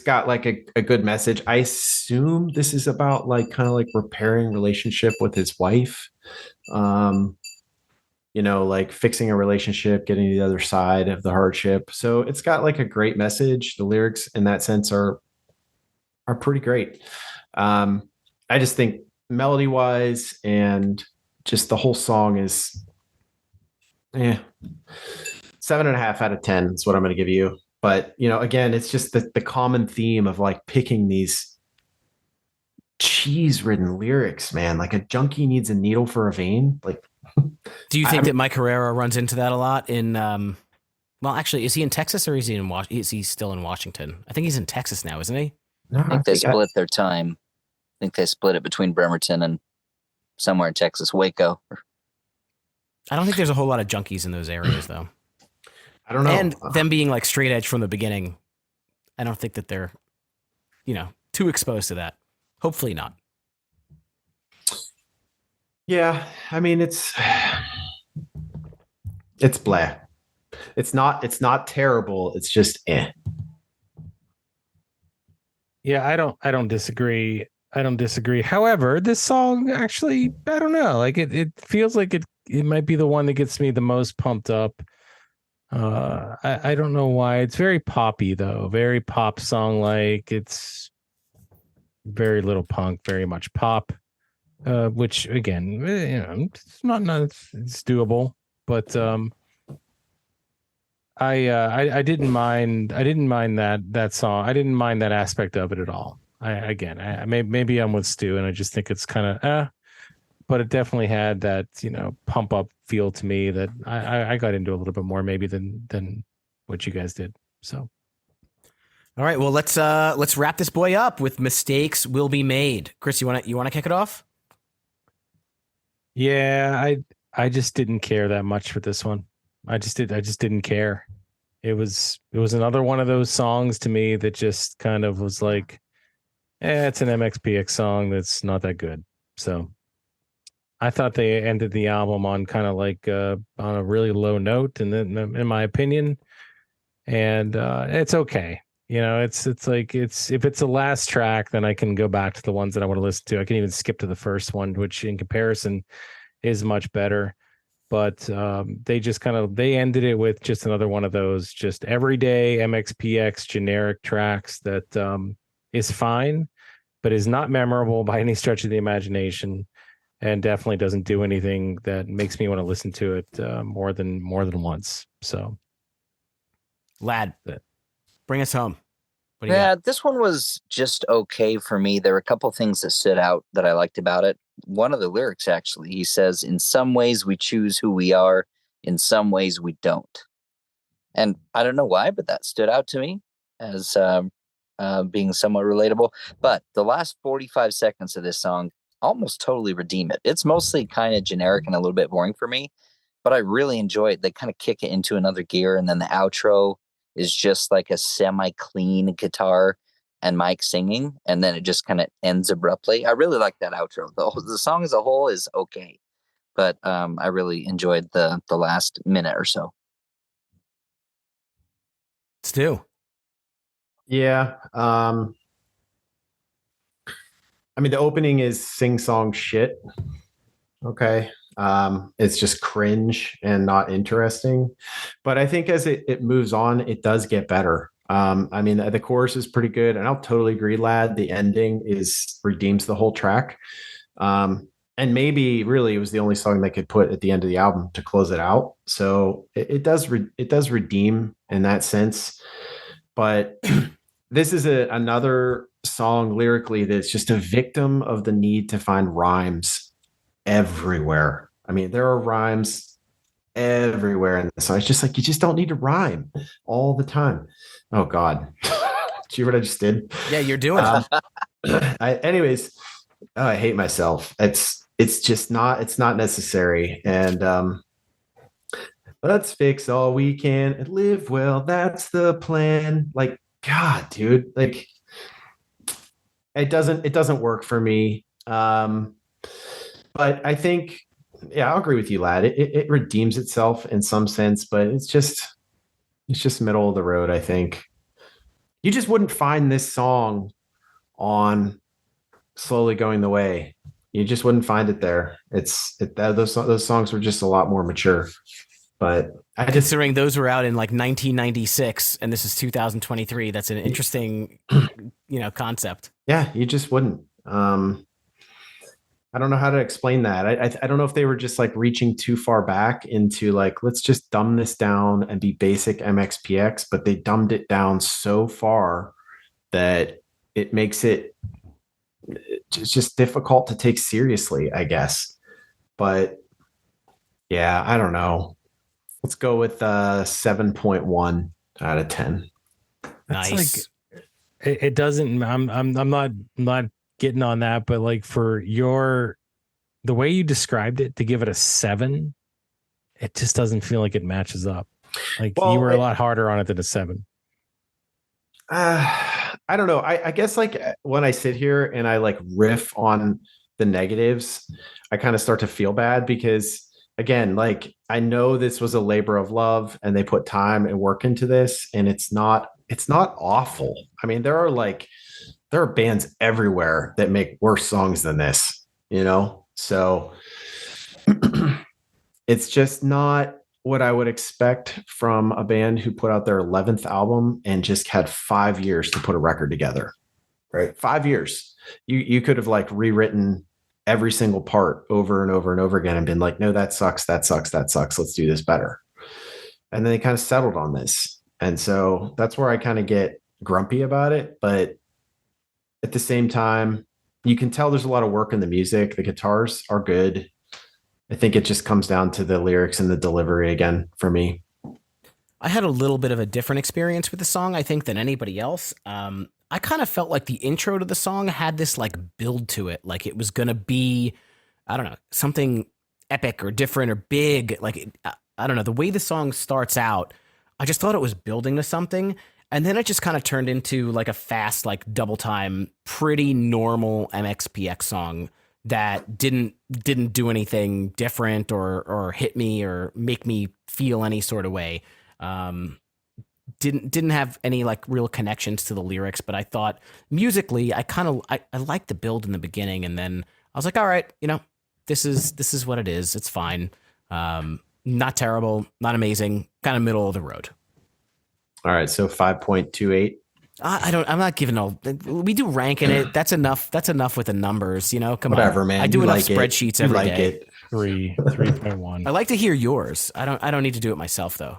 got like a good message. I assume this is about like kind of like repairing relationship with his wife. Like fixing a relationship, getting to the other side of the hardship. So it's got like a great message. The lyrics in that sense are pretty great. I just think melody wise and just the whole song is 7.5 out of 10 is what I'm going to give you. But again, it's just the common theme of like picking these cheese ridden lyrics, man. Like a junkie needs a needle for a vein. Like, do you think that Mike Herrera runs into that a lot in, well, actually, is he in Texas or is he is he still in Washington? I think he's in Texas now, isn't he? No, I think they split their time. I think they split it between Bremerton and somewhere in Texas, Waco. I don't think there's a whole lot of junkies in those areas, though. I don't know. And them being like straight edge from the beginning, I don't think that they're, too exposed to that. Hopefully not. Yeah, I mean it's blah. It's not terrible. It's just eh. Yeah, I don't disagree. However, this song actually, I don't know. Like it feels like it might be the one that gets me the most pumped up. I don't know why. It's very poppy though, very pop song like. It's very little punk, very much pop. Which again, it's not it's doable, but I didn't mind that song. I didn't mind that aspect of it at all. Maybe I'm with Stu and I just think it's kind of but it definitely had that pump up feel to me that I got into a little bit more maybe than what you guys did. So all right, well let's wrap this boy up with Mistakes Will Be Made. Chris, you want to kick it off? Yeah, I just didn't care that much for this one. I just didn't care. It was another one of those songs to me that just kind of was like, it's an MxPx song that's not that good. So I thought they ended the album on kind of like on a really low note, and then in my opinion, and it's okay. It's like if it's the last track, then I can go back to the ones that I want to listen to. I can even skip to the first one, which in comparison is much better. But they ended it with just another one of those just everyday MxPx generic tracks that is fine, but is not memorable by any stretch of the imagination, and definitely doesn't do anything that makes me want to listen to it more than once. So, Lad, bring us home. This one was just okay for me. There were a couple things that stood out that I liked about it. One of the lyrics, actually, he says, "In some ways we choose who we are, in some ways we don't." And I don't know why, but that stood out to me as being somewhat relatable. But the last 45 seconds of this song almost totally redeem it. It's mostly kind of generic and a little bit boring for me, but I really enjoy it. They kind of kick it into another gear, and then the outro is just like a semi-clean guitar and Mike singing, and then it just kind of ends abruptly. I really like that outro. The song as a whole is okay, but I really enjoyed the last minute or so. Stu. Yeah. I mean, the opening is sing-song shit. Okay. It's just cringe and not interesting. But I think as it moves on, it does get better. I mean, the chorus is pretty good, and I'll totally agree, lad. The ending redeems the whole track. And maybe really it was the only song they could put at the end of the album to close it out. So it does redeem in that sense. But this is another song lyrically that's just a victim of the need to find rhymes everywhere. I mean, there are rhymes everywhere in this song. It's just like you just don't need to rhyme all the time. Oh God. Do you hear what I just did? Yeah, you're doing it. Anyways, I hate myself. It's just not necessary. And let's fix all we can and live well. That's the plan. Like, God, dude, like it doesn't work for me. But I think, yeah, I'll agree with you, lad. It redeems itself in some sense, but it's just middle of the road. I think you just wouldn't find this song on Slowly Going the Way. You just wouldn't find it there. Those songs were just a lot more mature. But considering those were out in like 1996 and this is 2023, that's an interesting, concept. Yeah, you just wouldn't. I don't know how to explain that. I don't know if they were just like reaching too far back into like, let's just dumb this down and be basic MxPx, but they dumbed it down so far that it makes it's just difficult to take seriously, I guess. But yeah, I don't know. Let's go with 7.1 out of 10. Nice. Like, it doesn't. I'm not getting on that, but like for the way you described it, to give it a 7, it just doesn't feel like it matches up. Like you were a lot harder on it than a 7. I don't know. I guess like when I sit here and I like riff on the negatives, I kind of start to feel bad because again, like I know this was a labor of love and they put time and work into this, and it's not awful. I mean, there are bands everywhere that make worse songs than this, So it's just not what I would expect from a band who put out their 11th album and just had 5 years to put a record together, right? 5 years. You could have like rewritten every single part over and over and over again and been like, no, that sucks. Let's do this better. And then they kind of settled on this. And so that's where I kind of get grumpy about it. But at the same time, you can tell there's a lot of work in the music. The guitars are good. I think it just comes down to the lyrics and the delivery again for me. I had a little bit of a different experience with the song, I think, than anybody else. I kind of felt like the intro to the song had this like build to it. Like it was going to be, I don't know, something epic or different or big. Like, I don't know, the way the song starts out, I just thought it was building to something. And then it just kind of turned into like a fast, like double time, pretty normal MxPx song that didn't do anything different or hit me or make me feel any sort of way. Didn't have any like real connections to the lyrics, but I thought musically, I liked the build in the beginning, and then I was like, all right, this is what it is. It's fine. Not terrible, not amazing, kind of middle of the road. All right, so 5.28. I'm not giving we do ranking it. That's enough. That's enough with the numbers, Come Whatever, on. man. I do enough like spreadsheets it. every like day. It. 3.1. I like to hear yours. I don't need to do it myself though.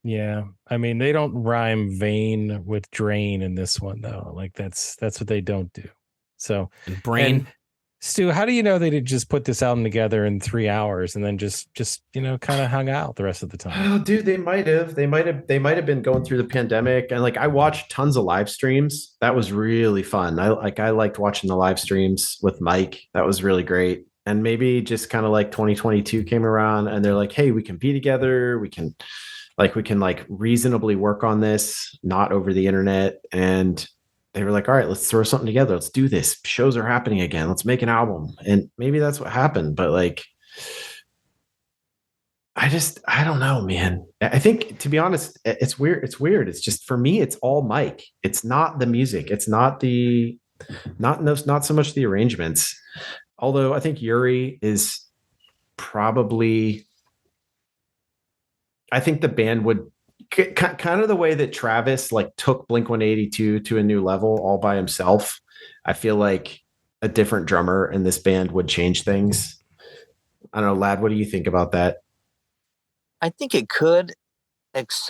Yeah. I mean, they don't rhyme vein with drain in this one though. Like that's what they don't do. So brain. And Stu, how do you know they did just put this album together in 3 hours and then just kind of hung out the rest of the time? Oh, dude, they might have been going through the pandemic, and like I watched tons of live streams. That was really fun. I liked watching the live streams with Mike. That was really great. And maybe just kind of like 2022 came around and they're like, hey, we can be together. We can reasonably work on this, not over the internet. And they were like, all right, let's throw something together. Let's do this. Shows are happening again. Let's make an album. And maybe that's what happened. But like, I don't know, man. I think, to be honest, it's weird. It's just, for me, it's all Mike. It's not the music. It's not so much the arrangements. Although I think Yuri is probably, I think the band would kind of the way that Travis like took Blink-182 to a new level all by himself. I feel like a different drummer in this band would change things. I don't know, Lad, what do you think about that? I think it could.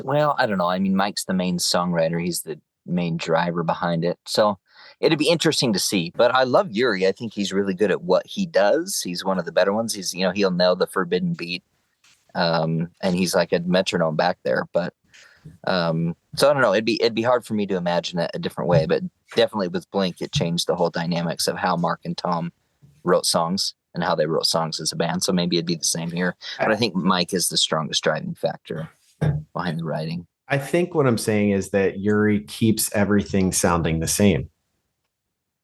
Well, I don't know. I mean, Mike's the main songwriter. He's the main driver behind it. So it'd be interesting to see. But I love Yuri. I think he's really good at what he does. He's one of the better ones. He's, he'll nail the forbidden beat. And he's like a metronome back there. But so I don't know. It'd be hard for me to imagine it a different way. But definitely with Blink, it changed the whole dynamics of how Mark and Tom wrote songs and how they wrote songs as a band. So maybe it'd be the same here. But I think Mike is the strongest driving factor behind the writing. I think what I'm saying is that Yuri keeps everything sounding the same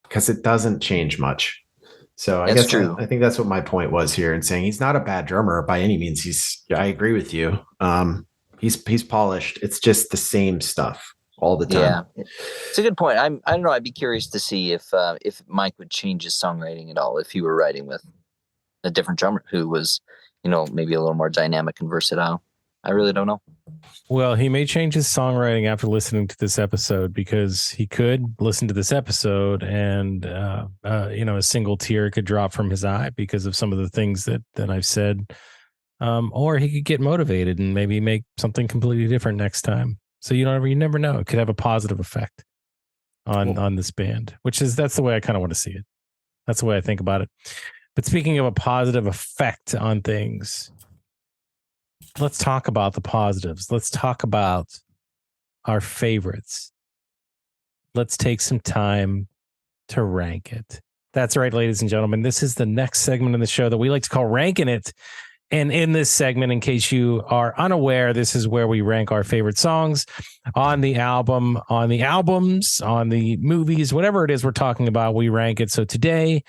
because it doesn't change much. So I guess true. I think that's what my point was here in saying he's not a bad drummer by any means. I agree with you. He's polished. It's just the same stuff all the time. Yeah, it's a good point. I don't know. I'd be curious to see if Mike would change his songwriting at all if he were writing with a different drummer who was, maybe a little more dynamic and versatile. I really don't know. Well, he may change his songwriting after listening to this episode because he could listen to this episode and, a single tear could drop from his eye because of some of the things that I've said. Or he could get motivated and maybe make something completely different next time. So you never know. It could have a positive effect on this band, that's the way I kind of want to see it. That's the way I think about it. But speaking of a positive effect on things, let's talk about the positives. Let's talk about our favorites. Let's take some time to rank it. That's right, ladies and gentlemen. This is the next segment in the show that we like to call Ranking It. And in this segment, in case you are unaware, this is where we rank our favorite songs on the album, on the albums, on the movies, whatever it is we're talking about, we rank it. So today,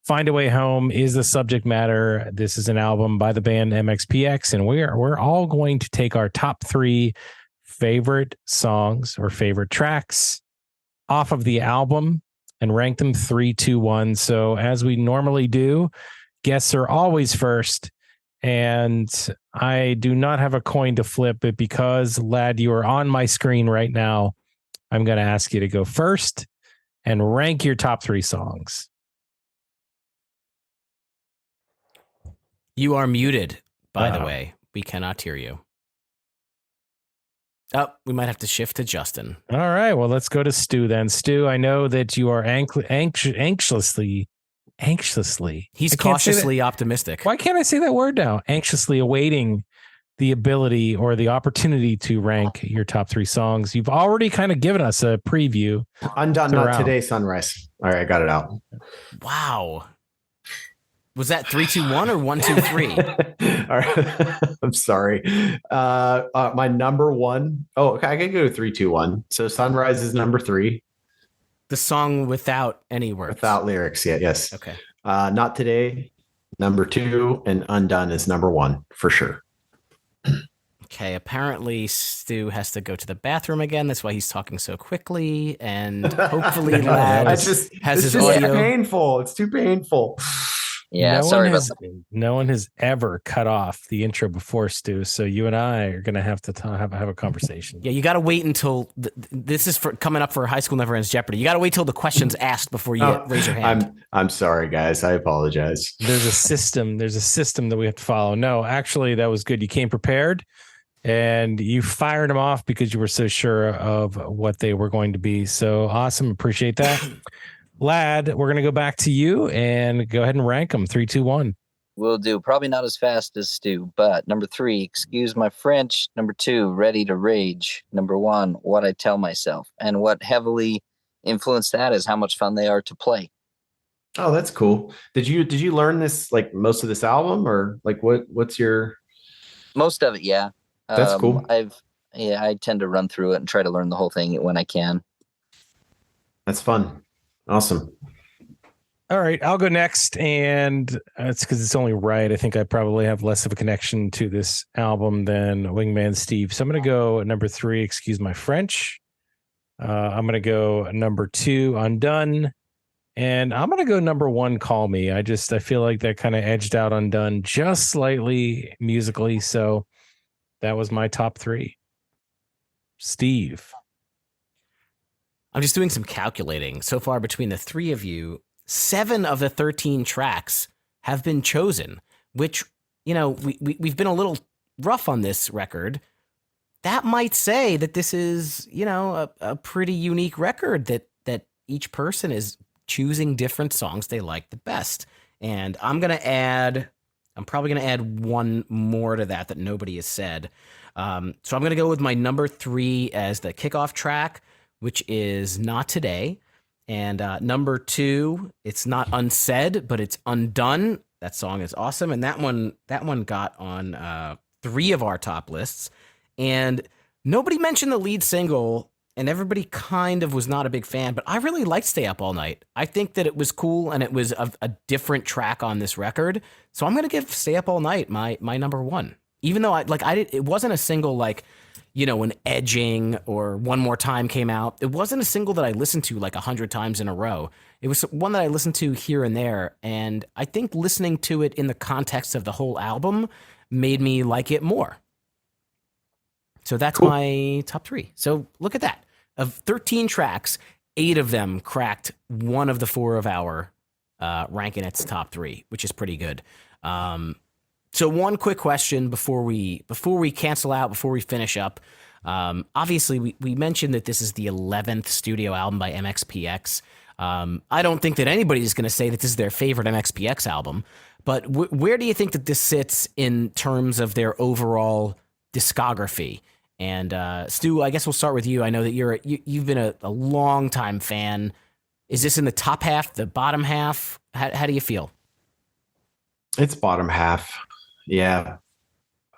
Find a Way Home is the subject matter. This is an album by the band MxPx, and we're all going to take our top 3 favorite songs or favorite tracks off of the album and rank them 3, 2, 1. So as we normally do, guests are always first, and I do not have a coin to flip, but because, Lad, you are on my screen right now, I'm going to ask you to go first and rank your top 3 songs. You are muted, by the way. We cannot hear you. Oh, we might have to shift to Justin. All right. Well, let's go to Stu then. Stu, I know that you are anxiously. He's cautiously optimistic. Why can't I say that word now? Anxiously awaiting the ability or the opportunity to rank your top 3 songs. You've already kind of given us a preview. Undone, Not Today, Sunrise. All right, I got it out. Wow. Was that 3, 2, 1 or 1, 2, 3? All right. I'm sorry. My number 1. Oh, okay. I can go to 3, 2, 1. So Sunrise is number 3. The song without any words. Without lyrics. Yeah. Yes. Okay. Not Today, number 2, and Undone is number 1 for sure. Okay. Apparently Stu has to go to the bathroom again. That's why he's talking so quickly. And hopefully Lad has his audio. It's painful. It's too painful. Yeah, sorry about that. No one has ever cut off the intro before, Stu. So you and I are going to have to have a conversation. Yeah, you got to wait until this is coming up for High School Never Ends Jeopardy. You got to wait till the question's asked before you raise your hand. I'm sorry, guys. I apologize. There's a system. There's a system that we have to follow. No, actually, that was good. You came prepared, and you fired them off because you were so sure of what they were going to be. So awesome. Appreciate that. Lad, we're going to go back to you and go ahead and rank them 3, 2, 1. Will do. Probably not as fast as Stu, but number 3, Excuse My French. Number 2, Ready to Rage. Number 1, What I Tell Myself. And what heavily influenced that is how much fun they are to play. Oh, that's cool. Did you learn this, like most of this album, or like what's your? Most of it, yeah. That's cool. I tend to run through it and try to learn the whole thing when I can. That's fun. Awesome. All right, I'll go next, and it's because it's only right. I think I probably have less of a connection to this album than Wingman Steve. So I'm going to go number 3, Excuse My French. I'm going to go number 2, Undone. And I'm going to go number 1, Call Me. I feel like that kind of edged out Undone just slightly musically. So that was my top 3. Steve. I'm just doing some calculating. So far, between the 3 of you, 7 of the 13 tracks have been chosen, which, we've been a little rough on this record. That might say that this is, a pretty unique record, that each person is choosing different songs they like the best. And I'm probably going to add one more to that nobody has said. So I'm going to go with my number 3 as the kickoff track, which is Not Today. And number 2, it's not Unsaid, but it's Undone. That song is awesome. And that one got on 3 of our top lists. And nobody mentioned the lead single, and everybody kind of was not a big fan, but I really liked Stay Up All Night. I think that it was cool, and it was a different track on this record. So I'm going to give Stay Up All Night my number 1. Even though it wasn't a single like, when Edging or One More Time came out. It wasn't a single that I listened to like 100 times in a row. It was one that I listened to here and there, and I think listening to it in the context of the whole album made me like it more. So that's cool. My top 3. So look at that. Of 13 tracks, 8 of them cracked one of the 4 of our ranking its top 3, which is pretty good. So one quick question before we cancel out, before we finish up. Obviously, we mentioned that this is the 11th studio album by MxPx. I don't think that anybody's going to say that this is their favorite MxPx album, but where do you think that this sits in terms of their overall discography? And Stu, I guess we'll start with you. I know that you've been a long time fan. Is this in the top half, the bottom half? How do you feel? It's bottom half. Yeah.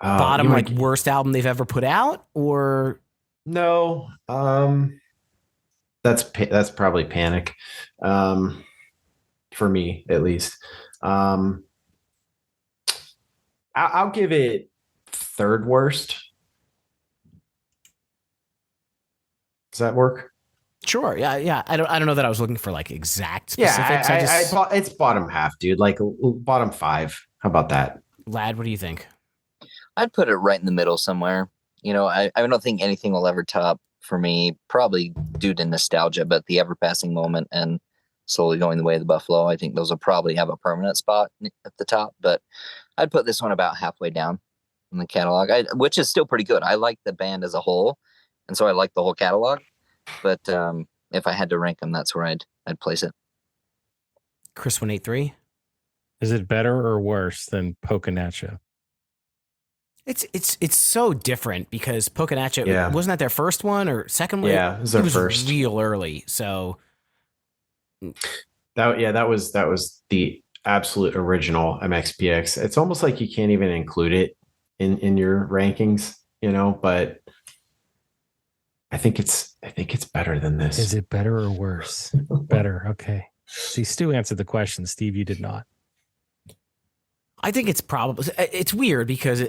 Bottom, like worst album they've ever put out, or no? That's probably Panic, for me at least. I'll give it 3rd worst. Does that work? Sure. Yeah. I don't know that I was looking for like exact specifics. Yeah, it's bottom half, dude. Like bottom 5. How about that? Lad, what do you think? I'd put it right in the middle somewhere. I don't think anything will ever top for me, probably due to nostalgia, but the Ever Passing Moment and Slowly Going the Way of the Buffalo, I think those will probably have a permanent spot at the top. But I'd put this one about halfway down in the catalog, which is still pretty good. I like the band as a whole, and so I like the whole catalog. But if I had to rank them, that's where I'd place it. Chris 183. Is it better or worse than Poking At Ya? It's so different because Poking At Ya, wasn't that their first one or second one? Yeah, it was their first. Real early. So that was the absolute original MxPx. It's almost like you can't even include it in your rankings, but I think it's better than this. Is it better or worse? Better. Okay. See, Stu answered the question. Steve, you did not. I think it's weird because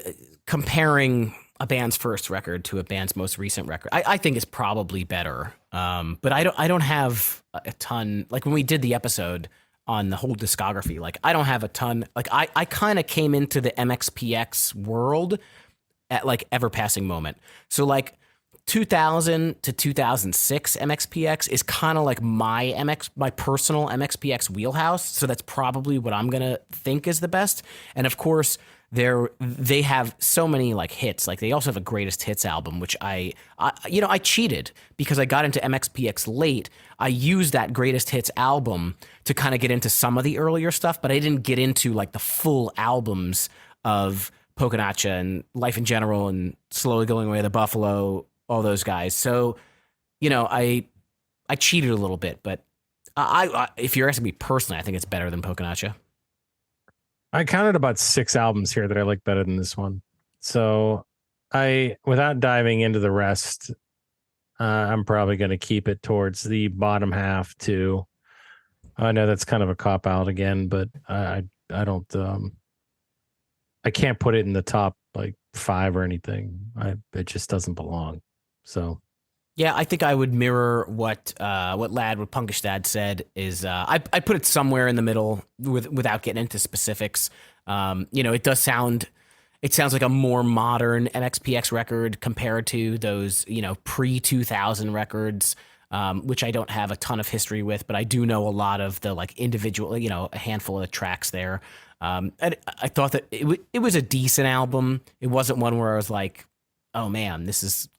comparing a band's first record to a band's most recent record, I think is probably better. But I don't have a ton, like when we did the episode on the whole discography, like I don't have a ton, like I kind of came into the MxPx world at like Ever Passing Moment. So like 2000 to 2006 MxPx is kind of like my personal MxPx wheelhouse. So that's probably what I'm going to think is the best. And of course, they have so many like hits. Like they also have a greatest hits album, which I cheated because I got into MxPx late. I used that greatest hits album to kind of get into some of the earlier stuff, but I didn't get into like the full albums of Poking At Ya and Life in General and Slowly Going Away the Buffalo, all those guys. So, I cheated a little bit, but I if you're asking me personally, I think it's better than Poking At Ya. I counted about 6 albums here that I like better than this one. So without diving into the rest, I'm probably going to keep it towards the bottom half too. I know that's kind of a cop out again, but I don't, I can't put it in the top like 5 or anything. It just doesn't belong. So Yeah, I think I would mirror what Punkish Dad said. Is I put it somewhere in the middle without getting into specifics. It sounds like a more modern MXPX record compared to those pre 2000 records, which I don't have a ton of history with, but I do know a lot of the like individual, a handful of the tracks there. I thought that it was a decent album. It wasn't one where I was like, oh man, this is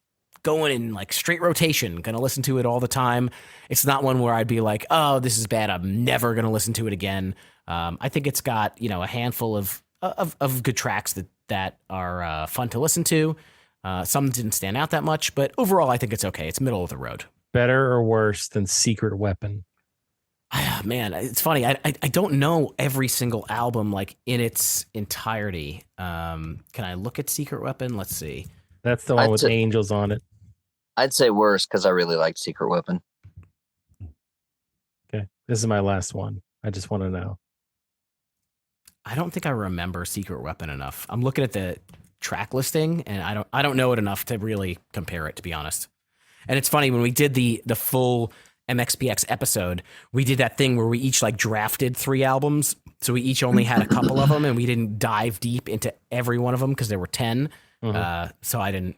going in like straight rotation, gonna listen to it all the time. It's not one where I'd be like, oh, this is bad, I'm never gonna listen to it again. I think it's got a handful of good tracks that are fun to listen to. Some didn't stand out that much, but overall I think it's okay. It's middle of the road. Better or worse than Secret Weapon? Man, it's funny. I don't know every single album like in its entirety. Can I look at Secret Weapon? Let's see. That's the one with angels on it. I'd say worse because I really like Secret Weapon. Okay, this is my last one. I just want to know. I don't think I remember Secret Weapon enough. I'm looking at the track listing, and I don't know it enough to really compare it, to be honest. And it's funny, when we did the full MXPX episode, we did that thing where we each like drafted 3 albums, so we each only had a couple of them, and we didn't dive deep into every one of them because there were 10. Mm-hmm. So I don't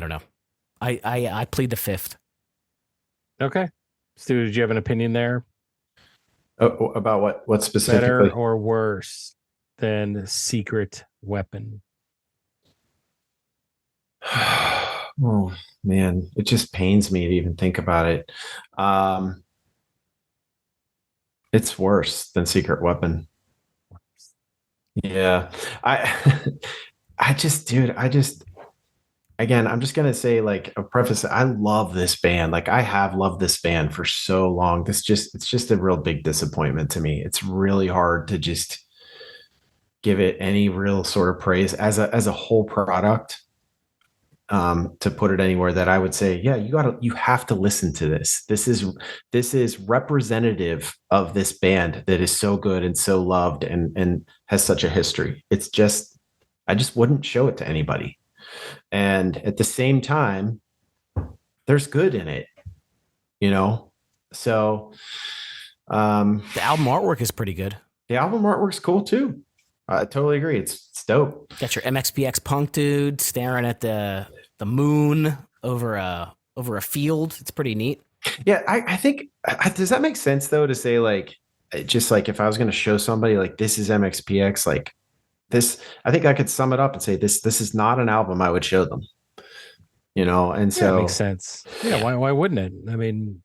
know. I plead the fifth. Okay. Stu, did you have an opinion there? About what specifically? Better or worse than Secret Weapon? Oh man, it just pains me to even think about it. It's worse than Secret Weapon. Yeah. Again, I'm just gonna say, like, a preface. I love this band. Like, I have loved this band for so long. It's just a real big disappointment to me. It's really hard to just give it any real sort of praise as a whole product. To put it anywhere that I would say, yeah, you have to listen to this. This is representative of this band that is so good and so loved and has such a history. I just wouldn't show it to anybody. And at the same time, there's good in it, So the album artwork is pretty good. The album artwork's cool too. I totally agree. It's dope. Got your MXPX punk dude staring at the moon over a field. It's pretty neat. Yeah, I think, does that make sense though, to say like, just like if I was going to show somebody like this is MXPX, like this, I think I could sum it up and say this is not an album I would show them. And so it makes sense. Yeah, why wouldn't it? I mean,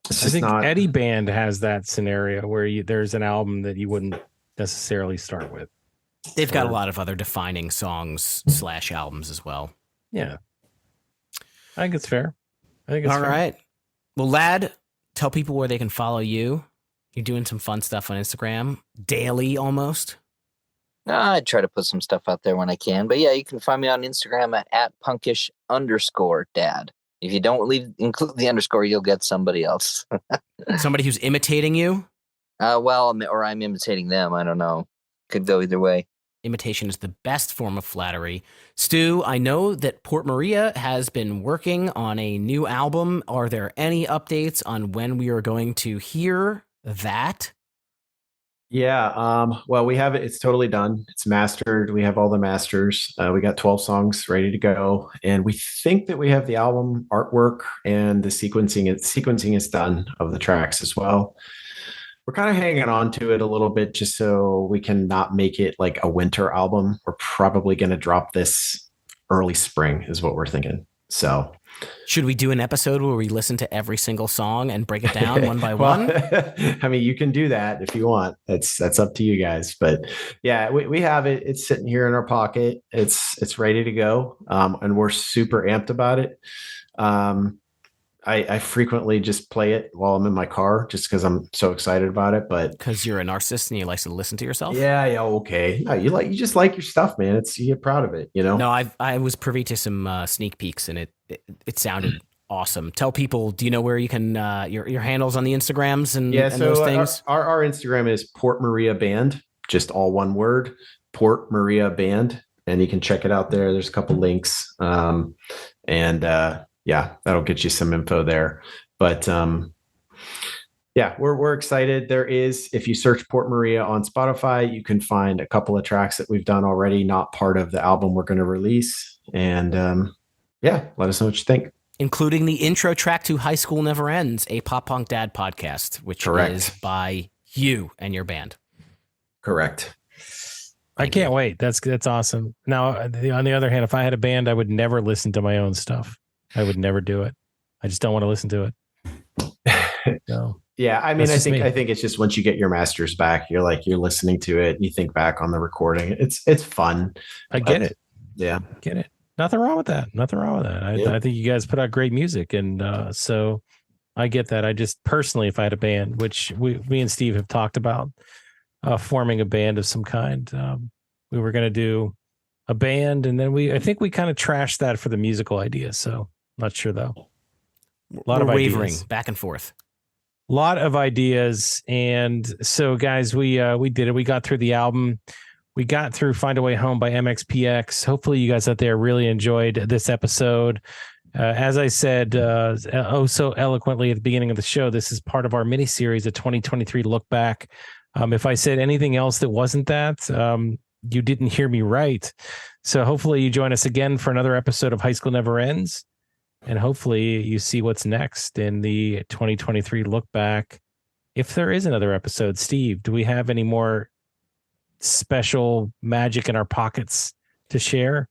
I think Eddie Band has that scenario where there's an album that you wouldn't necessarily start with. They've got a lot of other defining songs / albums as well. Yeah. I think it's fair. All right. Well, Lad, tell people where they can follow you. You're doing some fun stuff on Instagram daily almost. I try to put some stuff out there when I can. But yeah, you can find me on Instagram at @punkish_dad. If you don't include the underscore, you'll get somebody else. Somebody who's imitating you? Or I'm imitating them. I don't know. Could go either way. Imitation is the best form of flattery. Stu, I know that Port Maria has been working on a new album. Are there any updates on when we are going to hear that? Yeah. Well, we have it. It's totally done. It's mastered. We have all the masters. We got 12 songs ready to go. And we think that we have the album artwork and the sequencing is done of the tracks as well. We're kind of hanging on to it a little bit just so we can not make it like a winter album. We're probably going to drop this early spring is what we're thinking. So should we do an episode where we listen to every single song and break it down one by one? I mean, you can do that if you want. That's up to you guys. But yeah, we have it. It's sitting here in our pocket. It's ready to go. And we're super amped about it. I frequently just play it while I'm in my car just because I'm so excited about it. But because you're a narcissist and you like to listen to yourself. Yeah. Okay. No, you just like your stuff, man. You get proud of it, No, I was privy to some sneak peeks and it sounded awesome. Tell people, do you know where you can your handles on the Instagrams and those things? Our Instagram is Port Maria Band, just all one word, Port Maria Band, and you can check it out there. There's a couple links, yeah, that'll get you some info there. But yeah, we're excited. There is, if you search Port Maria on Spotify, you can find a couple of tracks that we've done already, not part of the album we're going to release. And yeah, let us know what you think. Including the intro track to High School Never Ends, a pop punk dad podcast, which is by you and your band. Correct. I can't wait. That's awesome. Now, on the other hand, if I had a band, I would never listen to my own stuff. I would never do it. I just don't want to listen to it. No. Yeah, I mean, I think it's just once you get your masters back, you're listening to it, and you think back on the recording. It's fun. I get it. Yeah, get it. Nothing wrong with that. I think you guys put out great music, and so I get that. I just personally, if I had a band, which me and Steve have talked about, forming a band of some kind, we were going to do a band, and then I think we kind of trashed that for the musical idea. So not sure though. A lot of wavering ideas. Back and forth. A lot of ideas. And so guys, we did it. We got through the album. We got through Find a Way Home by MxPx. Hopefully you guys out there really enjoyed this episode. As I said, so eloquently at the beginning of the show, this is part of our mini series, a 2023 look back. If I said anything else that wasn't that, you didn't hear me right. So hopefully you join us again for another episode of High School Never Ends. And hopefully you see what's next in the 2023 look back. If there is another episode, Steve, do we have any more special magic in our pockets to share?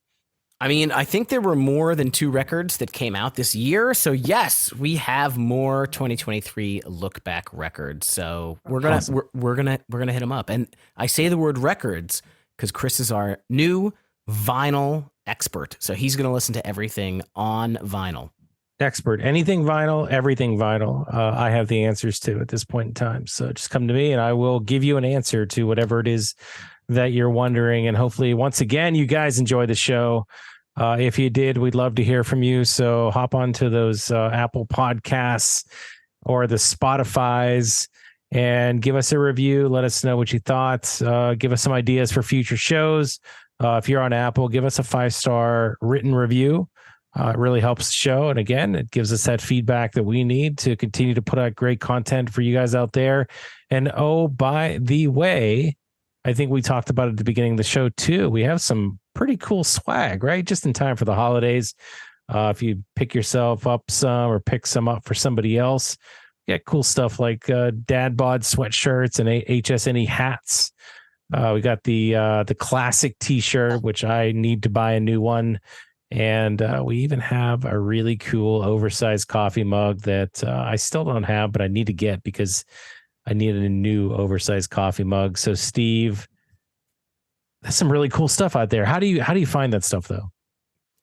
I mean, I think there were more than 2 records that came out this year. So yes, we have more 2023 look back records. So we're gonna hit them up. And I say the word records because Chris is our new vinyl expert. So he's going to listen to everything on vinyl. Expert, anything vinyl, everything vinyl. I have the answers to at this point in time. So just come to me and I will give you an answer to whatever it is that you're wondering. And hopefully, once again, you guys enjoy the show. If you did, we'd love to hear from you. So hop onto those Apple Podcasts or the Spotifys and give us a review. Let us know what you thought. Give us some ideas for future shows. If you're on Apple, give us a 5-star written review. It really helps the show. And again, it gives us that feedback that we need to continue to put out great content for you guys out there. And oh, by the way, I think we talked about it at the beginning of the show too. We have some pretty cool swag, right? Just in time for the holidays. If you pick yourself up some or pick some up for somebody else, get cool stuff like dad bod sweatshirts and HSNE hats. We got the classic t-shirt, which I need to buy a new one. And we even have a really cool oversized coffee mug that I still don't have, but I need to get because I needed a new oversized coffee mug. So Steve, that's some really cool stuff out there. How do you find that stuff though?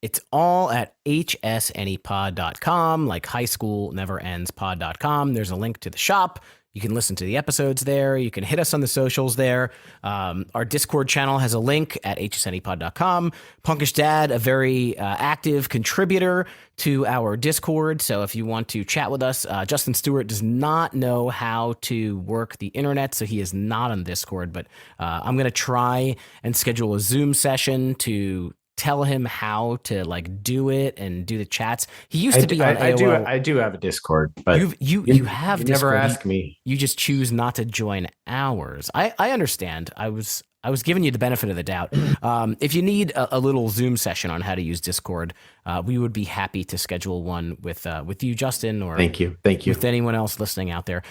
It's all at hsnepod.com, like highschoolneverendspod.com. There's a link to the shop. You can listen to the episodes there. You can hit us on the socials there. Our Discord channel has a link at hsnepod.com. Punkish Dad, a very active contributor to our Discord. So if you want to chat with us, Justin Stewart does not know how to work the internet, so he is not on Discord. But I'm going to try and schedule a Zoom session to tell him how to like do it and do the chats. He used to be on AOL. I do have a Discord, but you have you Discord. never ask me. You just choose not to join ours. I understand. I was giving you the benefit of the doubt. If you need a little Zoom session on how to use Discord, we would be happy to schedule one with you, Justin, or thank you with anyone else listening out there.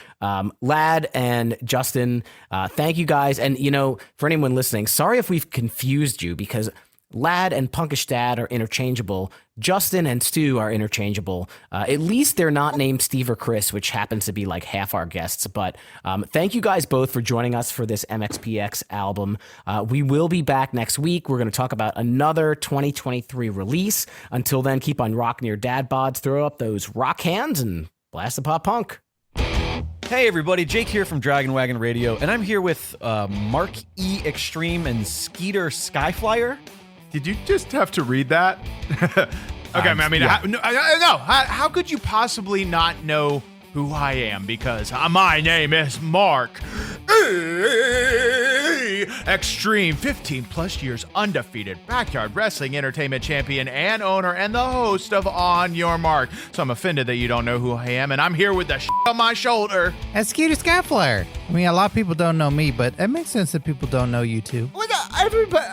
Lad and Justin, thank you guys. And for anyone listening, sorry if we've confused you because Lad and Punkish Dad are interchangeable. Justin and Stu are interchangeable. At least they're not named Steve or Chris, which happens to be like half our guests. But thank you guys both for joining us for this MxPx album. We will be back next week. We're going to talk about another 2023 release. Until then, keep on rocking your dad bods, throw up those rock hands, and blast the pop punk. Hey everybody, Jake here from Dragon Wagon Radio, and I'm here with Mark E Extreme and Skeeter Skyflyer. Did you just have to read that? Okay, I mean, yeah. no. How could you possibly not know who I am? Because my name is Mark E Extreme, 15 plus years undefeated backyard wrestling entertainment champion and owner and the host of On Your Mark. So I'm offended that you don't know who I am, and I'm here with the on my shoulder. As Skeeter Skyflyer. I mean, a lot of people don't know me, but it makes sense that people don't know you too. Everybody,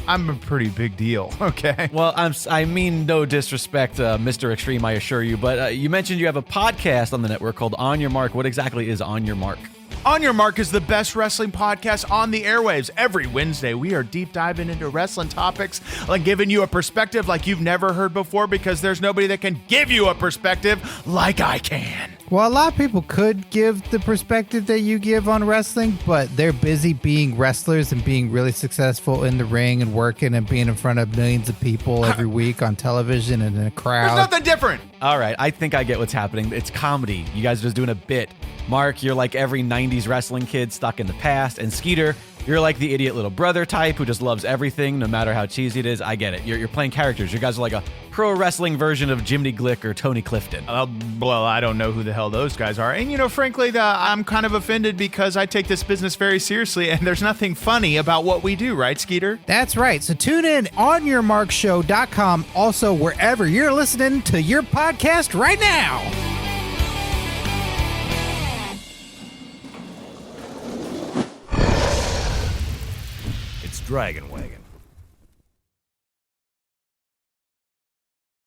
I'm a pretty big deal, okay? Well, I mean no disrespect, Mr. Extreme, I assure you, but you mentioned you have a podcast on the network called On Your Mark. What exactly is On Your Mark? On Your Mark is the best wrestling podcast on the airwaves. Every Wednesday, we are deep diving into wrestling topics, like giving you a perspective like you've never heard before, because there's nobody that can give you a perspective like I can. Well, a lot of people could give the perspective that you give on wrestling, but they're busy being wrestlers and being really successful in the ring and working and being in front of millions of people every week on television and in a crowd. There's nothing different. All right, I think I get what's happening. It's comedy. You guys are just doing a bit. Mark, you're like every 90s wrestling kid stuck in the past. And Skeeter, you're like the idiot little brother type who just loves everything, no matter how cheesy it is. I get it. You're playing characters. You guys are like a pro wrestling version of Jiminy Glick or Tony Clifton. Well, I don't know who the hell those guys are. And, frankly, I'm kind of offended because I take this business very seriously, and there's nothing funny about what we do, right, Skeeter? That's right. So tune in onyourmarkshow.com, also wherever you're listening to your podcast right now. Dragon Wagon.